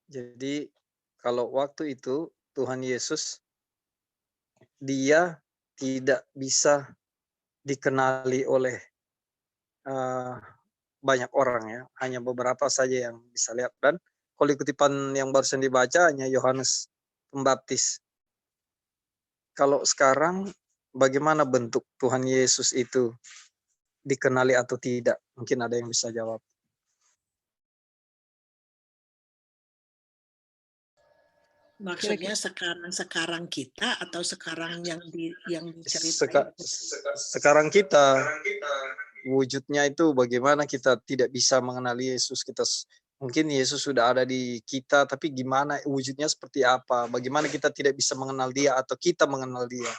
Jadi kalau waktu itu Tuhan Yesus dia tidak bisa dikenali oleh banyak orang ya, hanya beberapa saja yang bisa lihat. Dan kalau kutipan yang barusan dibaca hanya Yohanes Pembaptis. Kalau sekarang bagaimana bentuk Tuhan Yesus itu dikenali atau tidak? Mungkin ada yang bisa jawab. Maksudnya sekarang kita atau sekarang yang diceritain? Sekarang kita wujudnya itu bagaimana kita tidak bisa mengenali Yesus. Mungkin Yesus sudah ada di kita, tapi gimana wujudnya seperti apa? Bagaimana kita tidak bisa mengenal dia atau kita mengenal dia?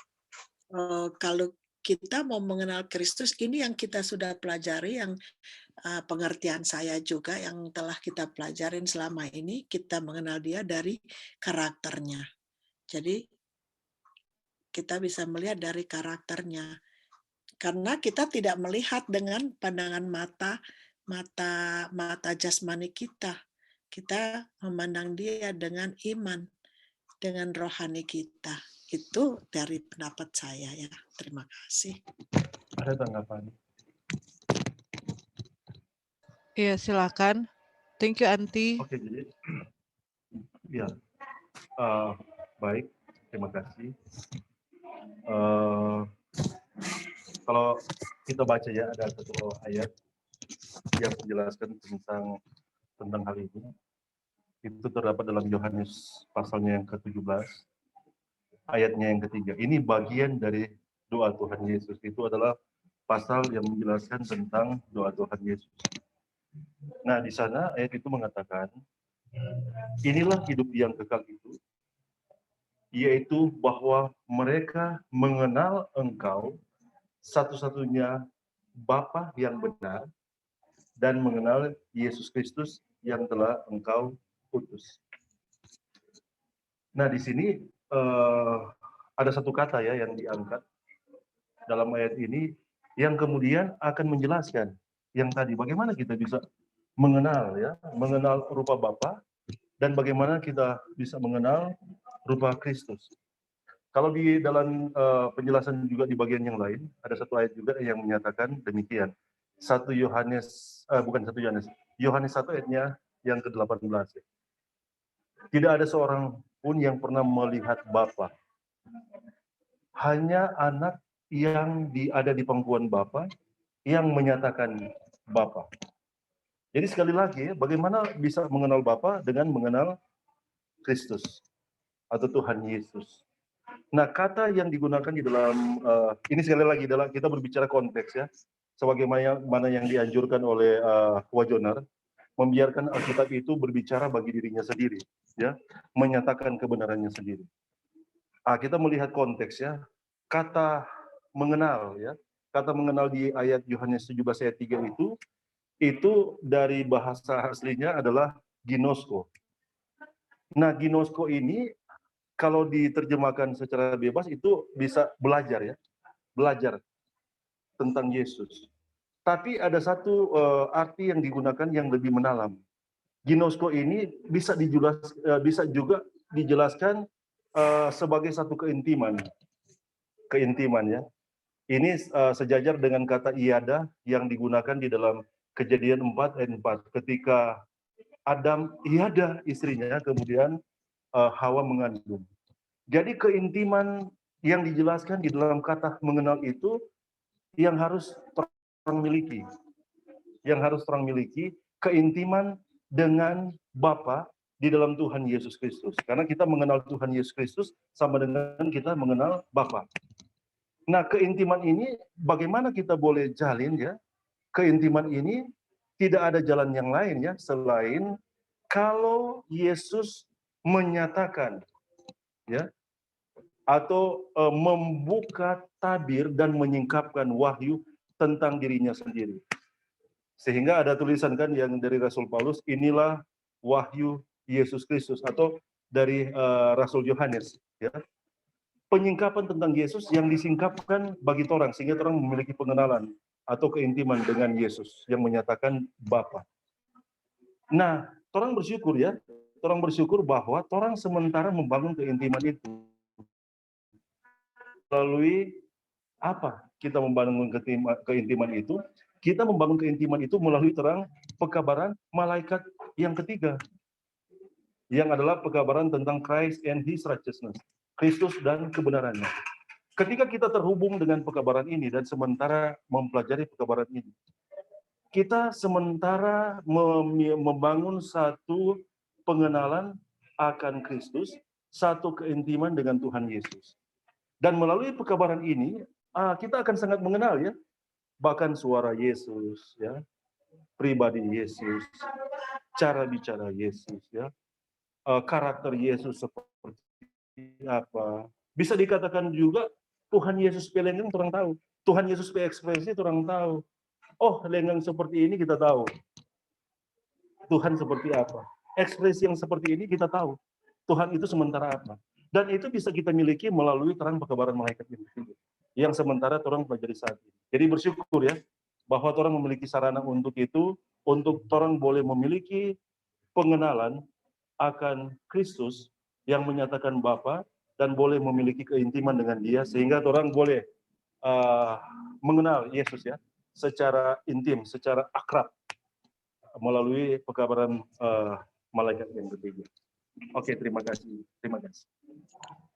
Kalau kita mau mengenal Kristus, ini yang kita sudah pelajari, yang pengertian saya juga yang telah kita pelajarin selama ini, kita mengenal dia dari karakternya. Jadi kita bisa melihat dari karakternya. Karena kita tidak melihat dengan pandangan mata jasmani kita. Kita memandang dia dengan iman, dengan rohani kita. Itu dari pendapat saya ya. Terima kasih. Ada tanggapan? Iya, silakan. Thank you Anti. Oke, jadi Ya, baik, terima kasih. Kalau kita baca ya, ada satu ayat yang menjelaskan tentang hal ini. Itu terdapat dalam Yohanes pasalnya yang ke-17, ayatnya yang ketiga. Ini bagian dari doa Tuhan Yesus. Itu adalah pasal yang menjelaskan tentang doa Tuhan Yesus. Nah, di sana ayat itu mengatakan, inilah hidup yang kekal itu, yaitu bahwa mereka mengenal Engkau satu-satunya Bapa yang benar dan mengenal Yesus Kristus yang telah Engkau utus. Nah, di sini ada satu kata ya yang diangkat dalam ayat ini yang kemudian akan menjelaskan yang tadi bagaimana kita bisa mengenal rupa Bapa dan bagaimana kita bisa mengenal rupa Kristus. Kalau di dalam penjelasan juga di bagian yang lain, ada satu ayat juga yang menyatakan demikian. Yohanes 1 ayatnya yang ke-18. Tidak ada seorang pun yang pernah melihat Bapa. Hanya anak yang ada di pangkuan Bapa yang menyatakan Bapa. Jadi sekali lagi, bagaimana bisa mengenal Bapa dengan mengenal Kristus atau Tuhan Yesus. Nah, kata yang digunakan di dalam ini sekali lagi dalam kita berbicara konteks ya, sebagaimana yang dianjurkan oleh Wajonar, membiarkan Alkitab itu berbicara bagi dirinya sendiri, ya, menyatakan kebenarannya sendiri. Kita melihat konteks ya, kata mengenal ya, kata mengenal di ayat Yohanes 17 ayat 3 itu dari bahasa aslinya adalah ginosko. Nah, ginosko ini kalau diterjemahkan secara bebas itu bisa belajar ya, belajar tentang Yesus. Tapi ada satu arti yang digunakan yang lebih mendalam. Ginosko ini bisa juga dijelaskan sebagai satu keintiman ya. Ini sejajar dengan kata iada yang digunakan di dalam Kejadian 4 ayat 4 ketika Adam iada istrinya kemudian Hawa mengandung. Jadi keintiman yang dijelaskan di dalam kata mengenal itu yang harus orang miliki. Yang harus orang miliki keintiman dengan Bapa di dalam Tuhan Yesus Kristus. Karena kita mengenal Tuhan Yesus Kristus sama dengan kita mengenal Bapa. Nah, keintiman ini bagaimana kita boleh jalin ya? Keintiman ini tidak ada jalan yang lain ya selain kalau Yesus menyatakan ya atau membuka tabir dan menyingkapkan wahyu tentang dirinya sendiri. Sehingga ada tulisan kan yang dari Rasul Paulus, inilah wahyu Yesus Kristus, atau dari Rasul Yohanes ya. Penyingkapan tentang Yesus yang disingkapkan bagi orang sehingga orang memiliki pengenalan atau keintiman dengan Yesus yang menyatakan Bapa. Nah, orang bersyukur ya, orang bersyukur bahwa orang sementara membangun keintiman itu. Melalui apa kita membangun keintiman itu? Kita membangun keintiman itu melalui terang pekabaran malaikat yang ketiga, yang adalah pekabaran tentang Christ and His righteousness, Kristus dan kebenarannya. Ketika kita terhubung dengan pekabaran ini dan sementara mempelajari pekabaran ini, kita sementara membangun satu pengenalan akan Kristus, satu keintiman dengan Tuhan Yesus. Dan melalui pekabaran ini, kita akan sangat mengenal ya, bahkan suara Yesus, ya, pribadi Yesus, cara bicara Yesus, ya, karakter Yesus seperti apa. Bisa dikatakan juga Tuhan Yesus pelenggang orang tahu, Tuhan Yesus ekspresi orang tahu. Oh, lenggang seperti ini kita tahu. Tuhan seperti apa? Ekspresi yang seperti ini kita tahu. Tuhan itu sementara apa? Dan itu bisa kita miliki melalui terang pekabaran malaikat itu. Yang sementara orang pelajari saat ini. Jadi bersyukur ya, bahwa orang memiliki sarana untuk itu, untuk orang boleh memiliki pengenalan akan Kristus yang menyatakan Bapa dan boleh memiliki keintiman dengan Dia, sehingga orang boleh mengenal Yesus ya, secara intim, secara akrab melalui pekabaran malaikat yang ketiga. Oke, terima kasih. Terima kasih.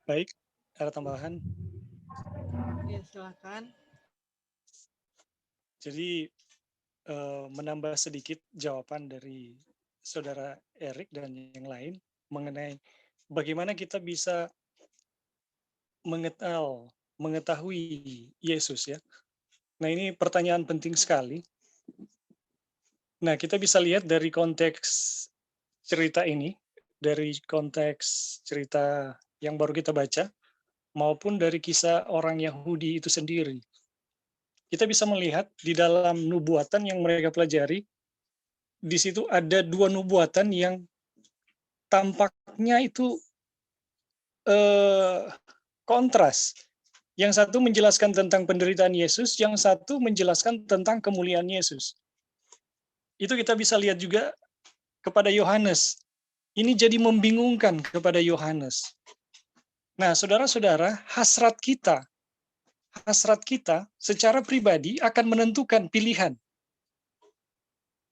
Baik, ada tambahan? Ya, silakan. Jadi menambah sedikit jawaban dari Saudara Erik dan yang lain mengenai bagaimana kita bisa mengetahui Yesus ya. Nah, ini pertanyaan penting sekali. Nah, kita bisa lihat dari konteks cerita ini, dari konteks cerita yang baru kita baca, maupun dari kisah orang Yahudi itu sendiri. Kita bisa melihat di dalam nubuatan yang mereka pelajari, di situ ada 2 nubuatan yang tampaknya itu kontras. Yang satu menjelaskan tentang penderitaan Yesus, yang satu menjelaskan tentang kemuliaan Yesus. Itu kita bisa lihat juga kepada Yohanes. Ini jadi membingungkan kepada Yohanes. Nah, saudara-saudara, hasrat kita secara pribadi akan menentukan pilihan.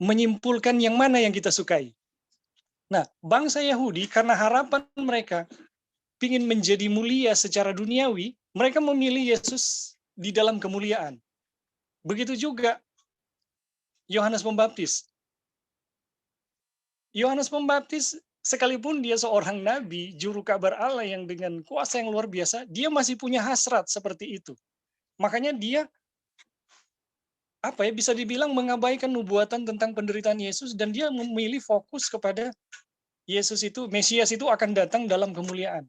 Menyimpulkan yang mana yang kita sukai. Nah, bangsa Yahudi karena harapan mereka ingin menjadi mulia secara duniawi, mereka memilih Yesus di dalam kemuliaan. Begitu juga Yohanes Pembaptis. Yohanes Pembaptis, sekalipun dia seorang nabi, juru kabar Allah yang dengan kuasa yang luar biasa, dia masih punya hasrat seperti itu. Makanya dia bisa dibilang mengabaikan nubuatan tentang penderitaan Yesus dan dia memilih fokus kepada Yesus itu, Mesias itu akan datang dalam kemuliaan.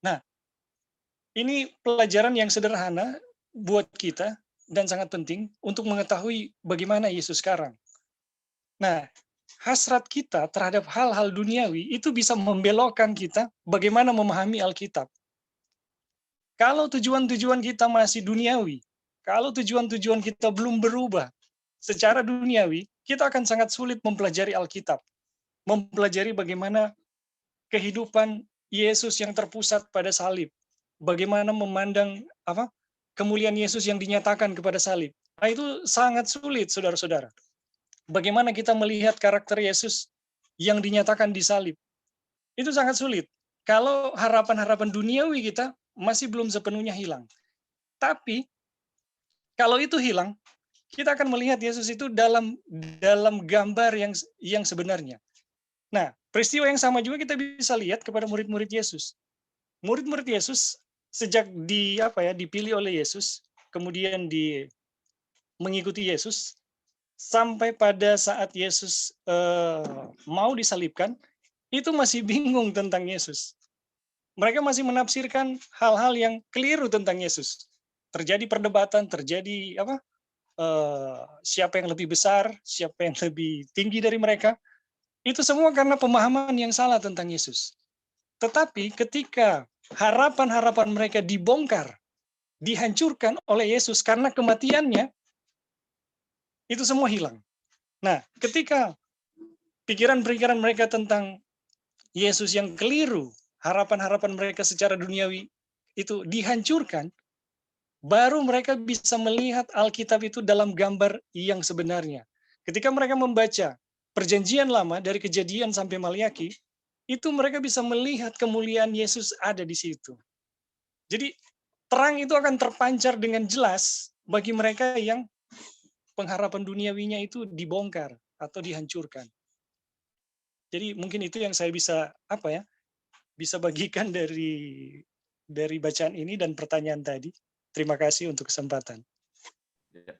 Nah, ini pelajaran yang sederhana buat kita dan sangat penting untuk mengetahui bagaimana Yesus sekarang. Nah, hasrat kita terhadap hal-hal duniawi itu bisa membelokkan kita bagaimana memahami Alkitab. Kalau tujuan-tujuan kita masih duniawi, kalau tujuan-tujuan kita belum berubah secara duniawi, kita akan sangat sulit mempelajari Alkitab. Mempelajari bagaimana kehidupan Yesus yang terpusat pada salib. Bagaimana memandang kemuliaan Yesus yang dinyatakan kepada salib. Nah, itu sangat sulit, saudara-saudara. Bagaimana kita melihat karakter Yesus yang dinyatakan di salib. Itu sangat sulit. Kalau harapan-harapan duniawi kita masih belum sepenuhnya hilang. Tapi, kalau itu hilang, kita akan melihat Yesus itu dalam gambar yang sebenarnya. Nah, peristiwa yang sama juga kita bisa lihat kepada murid-murid Yesus. Murid-murid Yesus sejak dipilih oleh Yesus, kemudian mengikuti Yesus, sampai pada saat Yesus mau disalibkan, itu masih bingung tentang Yesus. Mereka masih menafsirkan hal-hal yang keliru tentang Yesus. Terjadi perdebatan, terjadi siapa yang lebih besar, siapa yang lebih tinggi dari mereka. Itu semua karena pemahaman yang salah tentang Yesus. Tetapi ketika harapan-harapan mereka dibongkar, dihancurkan oleh Yesus karena kematiannya, itu semua hilang. Nah, ketika pikiran-pikiran mereka tentang Yesus yang keliru, harapan-harapan mereka secara duniawi itu dihancurkan, baru mereka bisa melihat Alkitab itu dalam gambar yang sebenarnya. Ketika mereka membaca Perjanjian Lama dari Kejadian sampai Maliaki, itu mereka bisa melihat kemuliaan Yesus ada di situ. Jadi terang itu akan terpancar dengan jelas bagi mereka yang pengharapan duniawinya itu dibongkar atau dihancurkan. Jadi mungkin itu yang saya bisa bisa bagikan dari bacaan ini dan pertanyaan tadi. Terima kasih untuk kesempatan. Ya.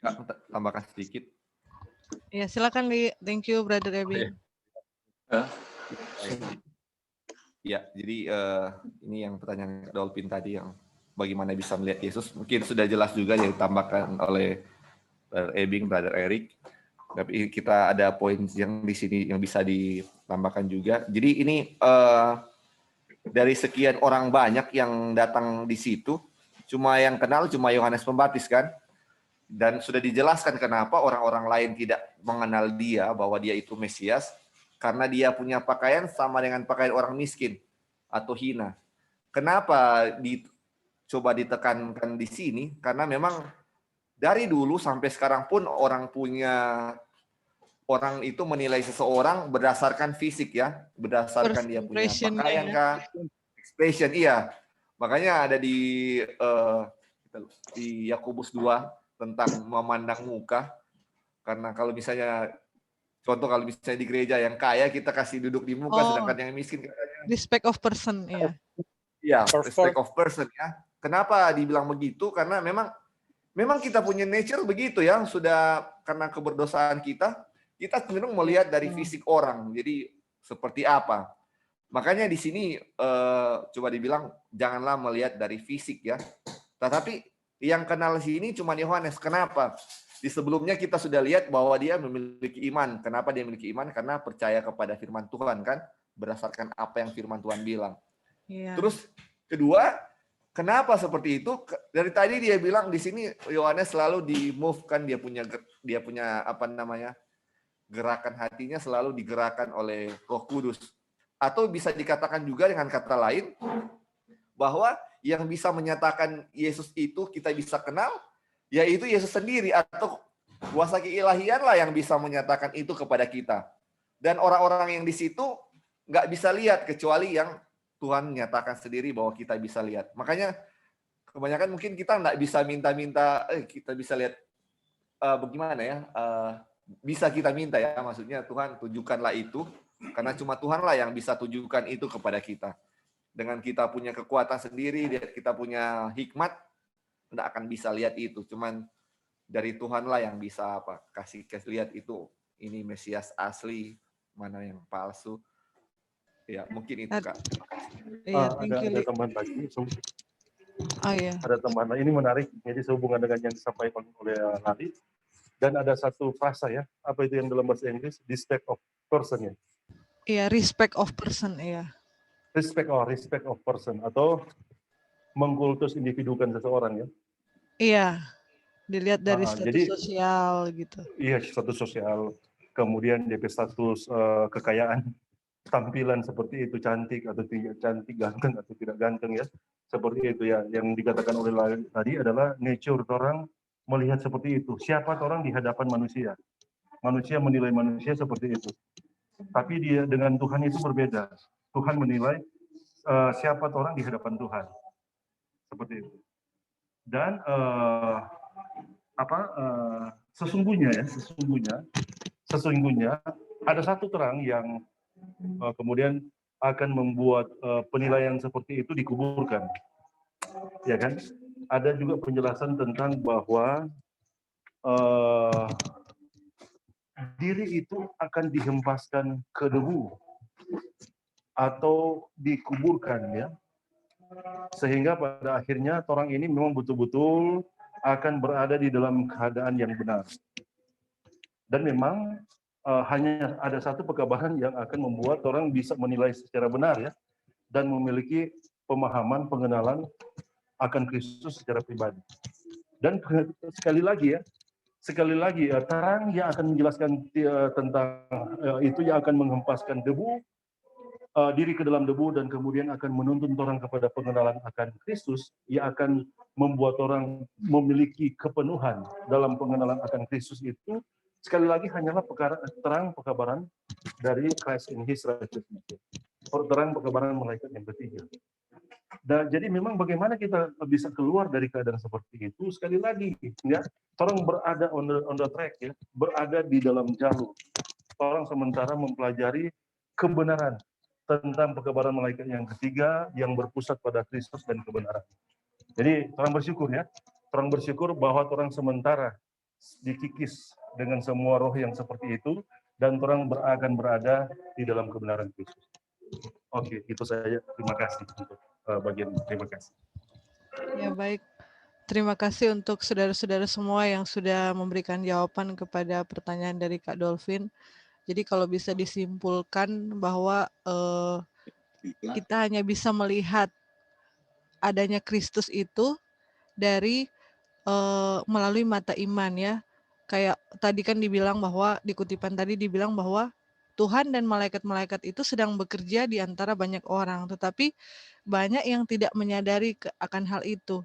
Kak, tambahkan sedikit. Ya, silakan Li. Thank you, Brother Ebin. Ya, jadi ini yang pertanyaan Dolphin tadi yang bagaimana bisa melihat Yesus. Mungkin sudah jelas juga yang ditambahkan oleh Brother Ebing, Brother Erik. Tapi kita ada poin yang di sini yang bisa ditambahkan juga. Jadi ini dari sekian orang banyak yang datang di situ, cuma yang kenal cuma Yohanes Pembaptis kan? Dan sudah dijelaskan kenapa orang-orang lain tidak mengenal dia bahwa dia itu Mesias, karena dia punya pakaian sama dengan pakaian orang miskin atau hina. Kenapa coba ditekankan di sini? Karena memang dari dulu sampai sekarang pun orang punya orang itu menilai seseorang berdasarkan fisik ya, berdasarkan First dia punya impression-nya pakaian ya. kah, expression, iya. Makanya ada di Yakobus 2 tentang memandang muka. Karena kalau misalnya contoh kalau misalnya di gereja yang kaya kita kasih duduk di muka, Oh, sedangkan yang miskin respect of person ya. ya For respect of person ya. Kenapa dibilang begitu? Karena memang kita punya nature begitu ya, sudah karena keberdosaan kita cenderung melihat dari fisik orang. Jadi seperti apa? Makanya di sini coba dibilang janganlah melihat dari fisik ya. Tetapi yang kenal sini cuma Yohanes. Kenapa? Di sebelumnya kita sudah lihat bahwa dia memiliki iman. Kenapa dia memiliki iman? Karena percaya kepada firman Tuhan kan, berdasarkan apa yang firman Tuhan bilang. Iya. Terus kedua, kenapa seperti itu? Dari tadi dia bilang di sini Yohanes selalu di-move kan, dia punya apa namanya? Gerakan hatinya selalu digerakkan oleh Roh Kudus. Atau bisa dikatakan juga dengan kata lain bahwa yang bisa menyatakan Yesus itu kita bisa kenal, yaitu Yesus sendiri, atau kuasa keilahian lah yang bisa menyatakan itu kepada kita. Dan orang-orang yang di situ nggak bisa lihat kecuali yang Tuhan nyatakan sendiri bahwa kita bisa lihat. Makanya kebanyakan mungkin kita nggak bisa minta-minta, kita bisa lihat bagaimana ya, bisa kita minta ya, maksudnya Tuhan tunjukkanlah itu, karena cuma Tuhanlah yang bisa tunjukkan itu kepada kita. Dengan kita punya kekuatan sendiri, kita punya hikmat, tidak akan bisa lihat itu. Cuman dari Tuhanlah yang bisa kasih lihat itu. Ini Mesias asli, mana yang palsu. Ya, mungkin itu Kak. Iya, Ada tambahan lagi. Oh iya. Ada tambahan lagi, ini menarik. Jadi sehubungan dengan yang disampaikan oleh Nadi. Dan ada satu frasa ya, apa itu yang dalam bahasa Inggris? Respect of person ya. Iya, respect of person ya. Respect of person, atau mengkultus individukan seseorang ya. Iya, dilihat dari status jadi, sosial gitu. Iya, status sosial, kemudian DP status kekayaan, tampilan seperti itu, cantik atau tidak cantik, ganteng atau tidak ganteng ya. Seperti itu ya, yang dikatakan oleh tadi adalah nature orang melihat seperti itu. Siapa orang di hadapan manusia? Manusia menilai manusia seperti itu. Tapi dia dengan Tuhan itu berbeda. Tuhan menilai siapa orang di hadapan Tuhan. Seperti itu. Dan sesungguhnya ada satu terang yang kemudian akan membuat penilaian seperti itu dikuburkan. Ya kan? Ada juga penjelasan tentang bahwa diri itu akan dihempaskan ke debu atau dikuburkan ya. Sehingga pada akhirnya orang ini memang betul-betul akan berada di dalam keadaan yang benar. Dan memang hanya ada satu pekabaran yang akan membuat orang bisa menilai secara benar ya, dan memiliki pemahaman, pengenalan akan Kristus secara pribadi. Dan sekali lagi terang yang akan menjelaskan tentang itu, yang akan menghempaskan debu, diri ke dalam debu, dan kemudian akan menuntun orang kepada pengenalan akan Kristus, yang akan membuat orang memiliki kepenuhan dalam pengenalan akan Kristus itu, sekali lagi hanyalah terang pekabaran dari Christ in His righteousness. Terang pekabaran malaikat yang ketiga. Dan jadi memang bagaimana kita bisa keluar dari keadaan seperti itu, sekali lagi ya, orang berada on the track ya, berada di dalam jalur. Orang sementara mempelajari kebenaran tentang pekabaran malaikat yang ketiga yang berpusat pada Kristus dan kebenaran. Jadi orang bersyukur ya, orang bersyukur bahwa orang sementara dikikis dengan semua roh yang seperti itu, dan orang akan berada di dalam kebenaran Kristus. Oke, itu saja. Terima kasih untuk bagian. Terima kasih. Ya baik, terima kasih untuk saudara-saudara semua yang sudah memberikan jawaban kepada pertanyaan dari Kak Dolphin. Jadi kalau bisa disimpulkan bahwa kita hanya bisa melihat adanya Kristus itu dari melalui mata iman ya. Kayak tadi kan dibilang bahwa, di kutipan tadi dibilang bahwa Tuhan dan malaikat-malaikat itu sedang bekerja di antara banyak orang, tetapi banyak yang tidak menyadari akan hal itu.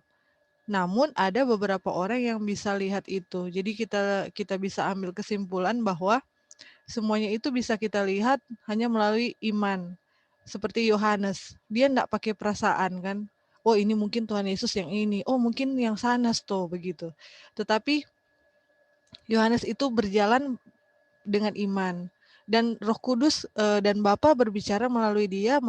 Namun ada beberapa orang yang bisa lihat itu. Jadi kita bisa ambil kesimpulan bahwa semuanya itu bisa kita lihat hanya melalui iman. Seperti Yohanes, dia enggak pakai perasaan kan. Oh ini mungkin Tuhan Yesus yang ini, oh mungkin yang sanas tuh begitu. Tetapi Yohanes itu berjalan dengan iman dan Roh Kudus dan Bapa berbicara melalui dia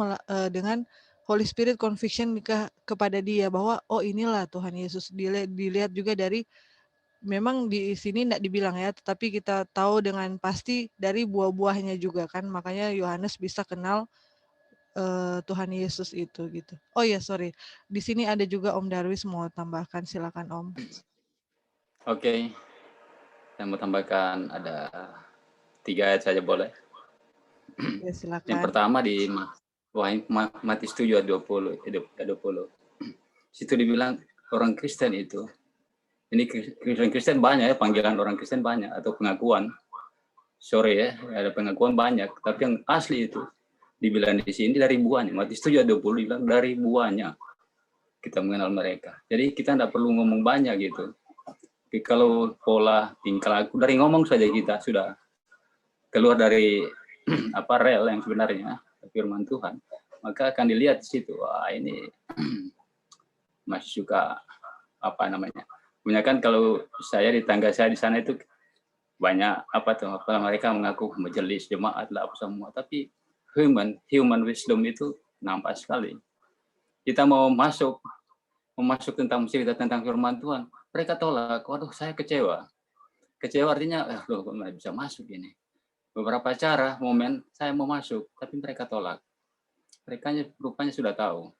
dengan Holy Spirit conviction kepada dia bahwa oh inilah Tuhan Yesus. Dilihat juga dari memang di sini tidak dibilang ya, tetapi kita tahu dengan pasti dari buah-buahnya juga kan. Makanya Yohanes bisa kenal Tuhan Yesus itu gitu. Oh ya sorry, di sini ada juga Om Darwis mau tambahkan, silakan Om. Oke, saya mau tambahkan ada 3 ayat saja boleh. Ya silakan. Yang pertama di Matius 7 ayat 20. Situ dibilang orang Kristen itu, ini Kristen banyak ya, panggilan orang Kristen banyak atau pengakuan. Sorry ya, ada pengakuan banyak, tapi yang asli itu dibilang di sini dari buahnya. Matius 7 ayat 20 dibilang dari buahnya kita mengenal mereka. Jadi kita tidak perlu ngomong banyak gitu. Tapi kalau pola tingkah laku dari ngomong saja kita sudah keluar dari rel yang sebenarnya firman Tuhan, maka akan dilihat di situ, wah ini masih suka Kebanyakan kalau saya di tangga saya di sana itu banyak mereka mengaku majelis jemaat lah apa semua, tapi human wisdom itu nampak sekali. Kita mau masuk tentang cerita tentang firman Tuhan, mereka tolak. Waduh, saya kecewa. Kecewa artinya, loh kok nggak bisa masuk ini. Beberapa momen saya mau masuk, tapi mereka tolak. Mereka rupanya sudah tahu.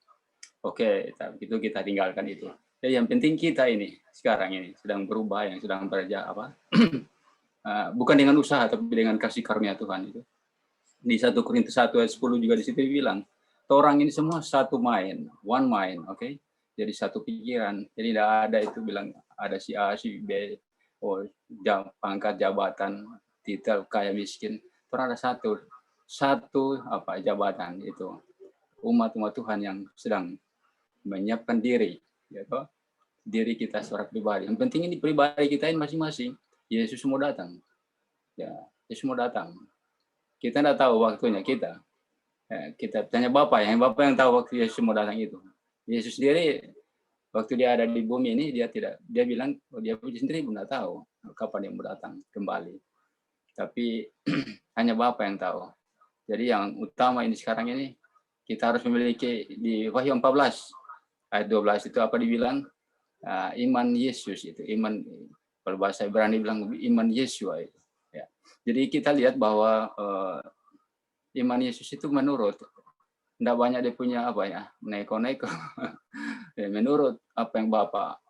Oke, itu kita tinggalkan itu. Jadi yang penting kita ini sekarang ini sedang berubah, yang sedang bukan dengan usaha, tapi dengan kasih karunia Tuhan itu. Di 1 Korintus 1 ayat 10 juga di situ dibilang, orang ini semua satu mind, one mind, oke? Jadi satu pikiran. Jadi tidak ada itu bilang ada si A, si B, pangkat jabatan, titel kaya miskin. Orang ada satu jabatan itu. Umat Tuhan yang sedang menyiapkan diri, gitu. Diri kita secara pribadi. Yang penting ini pribadi kita ini masing-masing. Yesus mau datang. Ya, Yesus mau datang. Kita tidak tahu waktunya kita. Kita tanya Bapak yang tahu waktu Yesus mau datang itu. Yesus sendiri waktu dia ada di bumi ini dia bilang dia sendiri pun tidak tahu kapan dia mau datang kembali. Tapi hanya Bapa yang tahu. Jadi yang utama ini sekarang ini kita harus memiliki di Wahyu 14 ayat 12 itu apa dibilang? Iman Yesus itu, iman kalau bahasa Ibrani bilang iman Yesua itu. Ya. Jadi kita lihat bahwa iman Yesus itu menurut, tidak banyak dia punya neko-neko. Menurut apa yang Bapak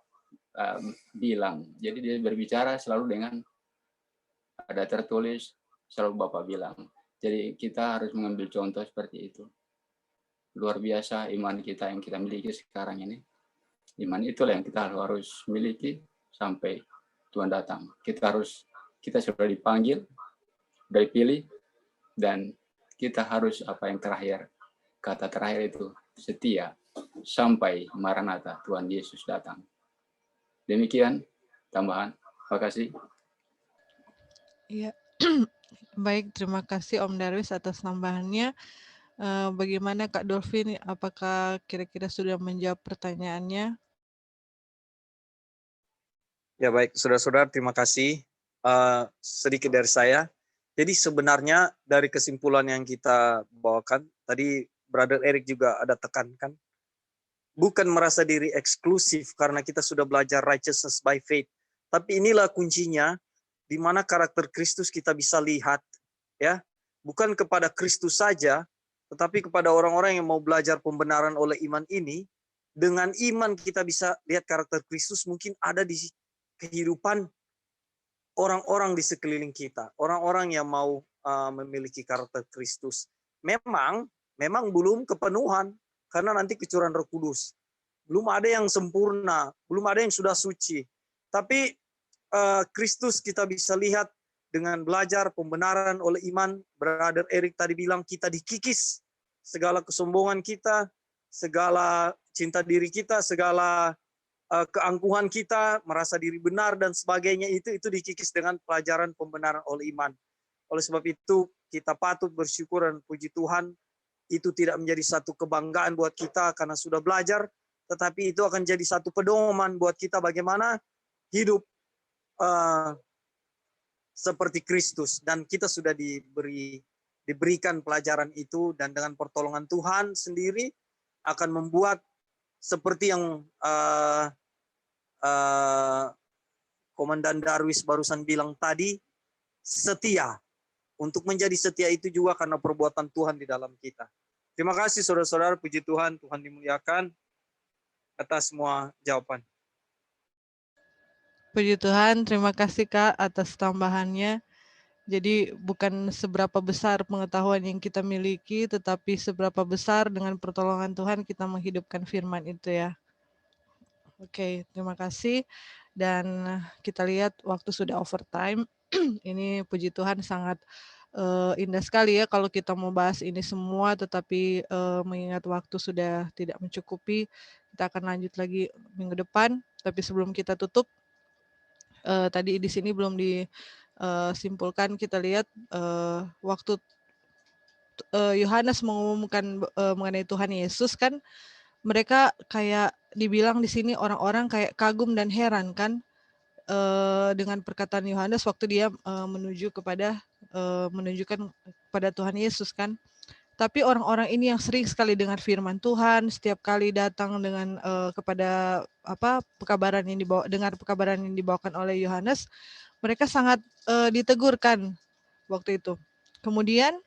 bilang. Jadi dia berbicara selalu dengan ada tertulis, selalu Bapak bilang. Jadi kita harus mengambil contoh seperti itu. Luar biasa iman kita yang kita miliki sekarang ini. Iman itulah yang kita harus miliki sampai Tuhan datang. Kita sudah dipanggil, sudah dipilih, dan kita harus yang terakhir. Kata terakhir itu setia sampai Maranatha, Tuhan Yesus datang. Demikian tambahan. Terima kasih. Iya. Baik, terima kasih Om Darwis atas tambahannya. Bagaimana Kak Dolphin, apakah kira-kira sudah menjawab pertanyaannya? Ya baik, saudara-saudara, terima kasih. Sedikit dari saya. Jadi sebenarnya dari kesimpulan yang kita bawakan, tadi Brother Eric juga ada tekankan, bukan merasa diri eksklusif karena kita sudah belajar righteousness by faith. Tapi inilah kuncinya, di mana karakter Kristus kita bisa lihat, ya, bukan kepada Kristus saja, tetapi kepada orang-orang yang mau belajar pembenaran oleh iman ini. Dengan iman kita bisa lihat karakter Kristus mungkin ada di kehidupan orang-orang di sekeliling kita, orang-orang yang mau memiliki karakter Kristus. Memang belum kepenuhan, karena nanti kecurangan Roh Kudus. Belum ada yang sempurna, belum ada yang sudah suci. Tapi Kristus kita bisa lihat dengan belajar pembenaran oleh iman. Brother Eric tadi bilang kita dikikis segala kesombongan kita, segala cinta diri kita, segala keangkuhan kita, merasa diri benar dan sebagainya itu dikikis dengan pelajaran pembenaran oleh iman. Oleh sebab itu kita patut bersyukur dan puji Tuhan. Itu tidak menjadi satu kebanggaan buat kita karena sudah belajar, tetapi itu akan jadi satu pedoman buat kita bagaimana hidup seperti Kristus. Dan kita sudah diberikan pelajaran itu, dan dengan pertolongan Tuhan sendiri akan membuat seperti yang Komandan Darwis barusan bilang tadi, setia. Untuk menjadi setia itu juga karena perbuatan Tuhan di dalam kita. Terima kasih saudara-saudara, puji Tuhan, Tuhan dimuliakan atas semua jawaban. Puji Tuhan, terima kasih Kak atas tambahannya. Jadi bukan seberapa besar pengetahuan yang kita miliki, tetapi seberapa besar dengan pertolongan Tuhan kita menghidupkan firman itu ya. Oke, terima kasih. Dan kita lihat waktu sudah overtime. Ini puji Tuhan sangat indah sekali ya kalau kita mau bahas ini semua, tetapi mengingat waktu sudah tidak mencukupi, kita akan lanjut lagi minggu depan. Tapi sebelum kita tutup, tadi di sini belum disimpulkan, kita lihat waktu Yohanes mengumumkan mengenai Tuhan Yesus kan, mereka kayak dibilang di sini orang-orang kayak kagum dan heran kan dengan perkataan Yohanes waktu dia menunjukkan kepada Tuhan Yesus kan. Tapi orang-orang ini yang sering sekali dengar firman Tuhan, setiap kali datang dengan kepada pekabaran yang dibawakan oleh Yohanes, mereka sangat ditegurkan waktu itu. Kemudian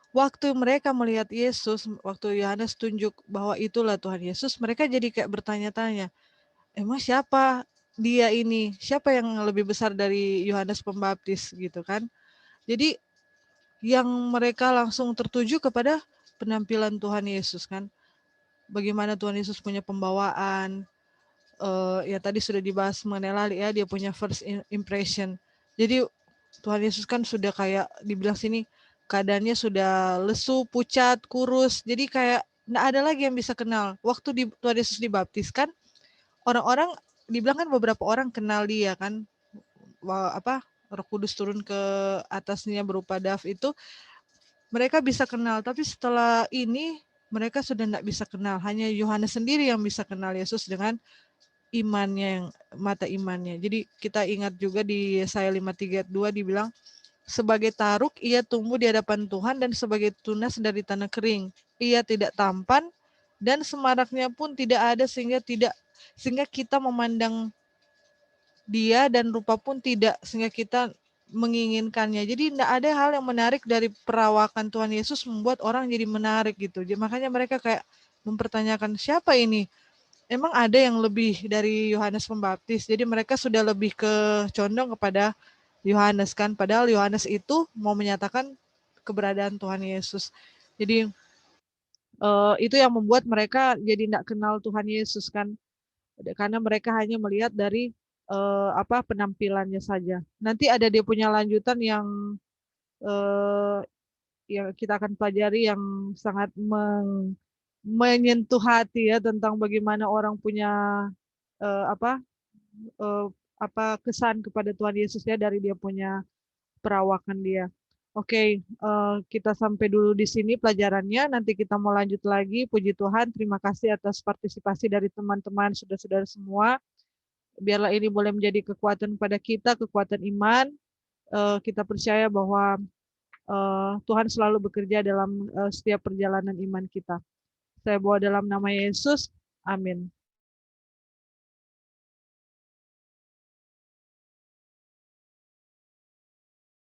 waktu mereka melihat Yesus, waktu Yohanes tunjuk bahwa itulah Tuhan Yesus, mereka jadi kayak bertanya-tanya, emang siapa dia ini? Siapa yang lebih besar dari Yohanes Pembaptis gitu kan? Jadi yang mereka langsung tertuju kepada penampilan Tuhan Yesus kan. Bagaimana Tuhan Yesus punya pembawaan, ya tadi sudah dibahas mengenai Lali ya, dia punya first impression. Jadi Tuhan Yesus kan sudah kayak dibilang sini, keadaannya sudah lesu, pucat, kurus. Jadi kayak nggak ada lagi yang bisa kenal. Waktu Tuhan Yesus dibaptis kan, orang-orang dibilang kan beberapa orang kenal dia kan, Roh Kudus turun ke atasnya berupa daf itu, mereka bisa kenal. Tapi setelah ini mereka sudah tidak bisa kenal. Hanya Yohanes sendiri yang bisa kenal Yesus dengan imannya, mata imannya. Jadi kita ingat juga di Yesaya 53:2 dibilang, sebagai taruk ia tumbuh di hadapan Tuhan dan sebagai tunas dari tanah kering. Ia tidak tampan dan semaraknya pun tidak ada sehingga kita memandang dia dan rupa pun tidak sehingga kita menginginkannya. Jadi tidak ada hal yang menarik dari perawakan Tuhan Yesus membuat orang jadi menarik gitu. Jadi, makanya mereka kayak mempertanyakan siapa ini? Emang ada yang lebih dari Yohanes Pembaptis? Jadi mereka sudah lebih condong kepada Yohanes kan, padahal Yohanes itu mau menyatakan keberadaan Tuhan Yesus. Jadi itu yang membuat mereka jadi tidak kenal Tuhan Yesus kan, karena mereka hanya melihat dari penampilannya saja. Nanti ada dia punya lanjutan yang kita akan pelajari yang sangat menyentuh hati ya, tentang bagaimana orang punya kesan kepada Tuhan Yesus ya dari dia punya perawakan dia. Oke, kita sampai dulu di sini pelajarannya. Nanti kita mau lanjut lagi. Puji Tuhan, terima kasih atas partisipasi dari teman-teman, saudara-saudara semua. Biarlah ini boleh menjadi kekuatan pada kita, kekuatan iman. Kita percaya bahwa Tuhan selalu bekerja dalam setiap perjalanan iman kita. Saya bawa dalam nama Yesus. Amin.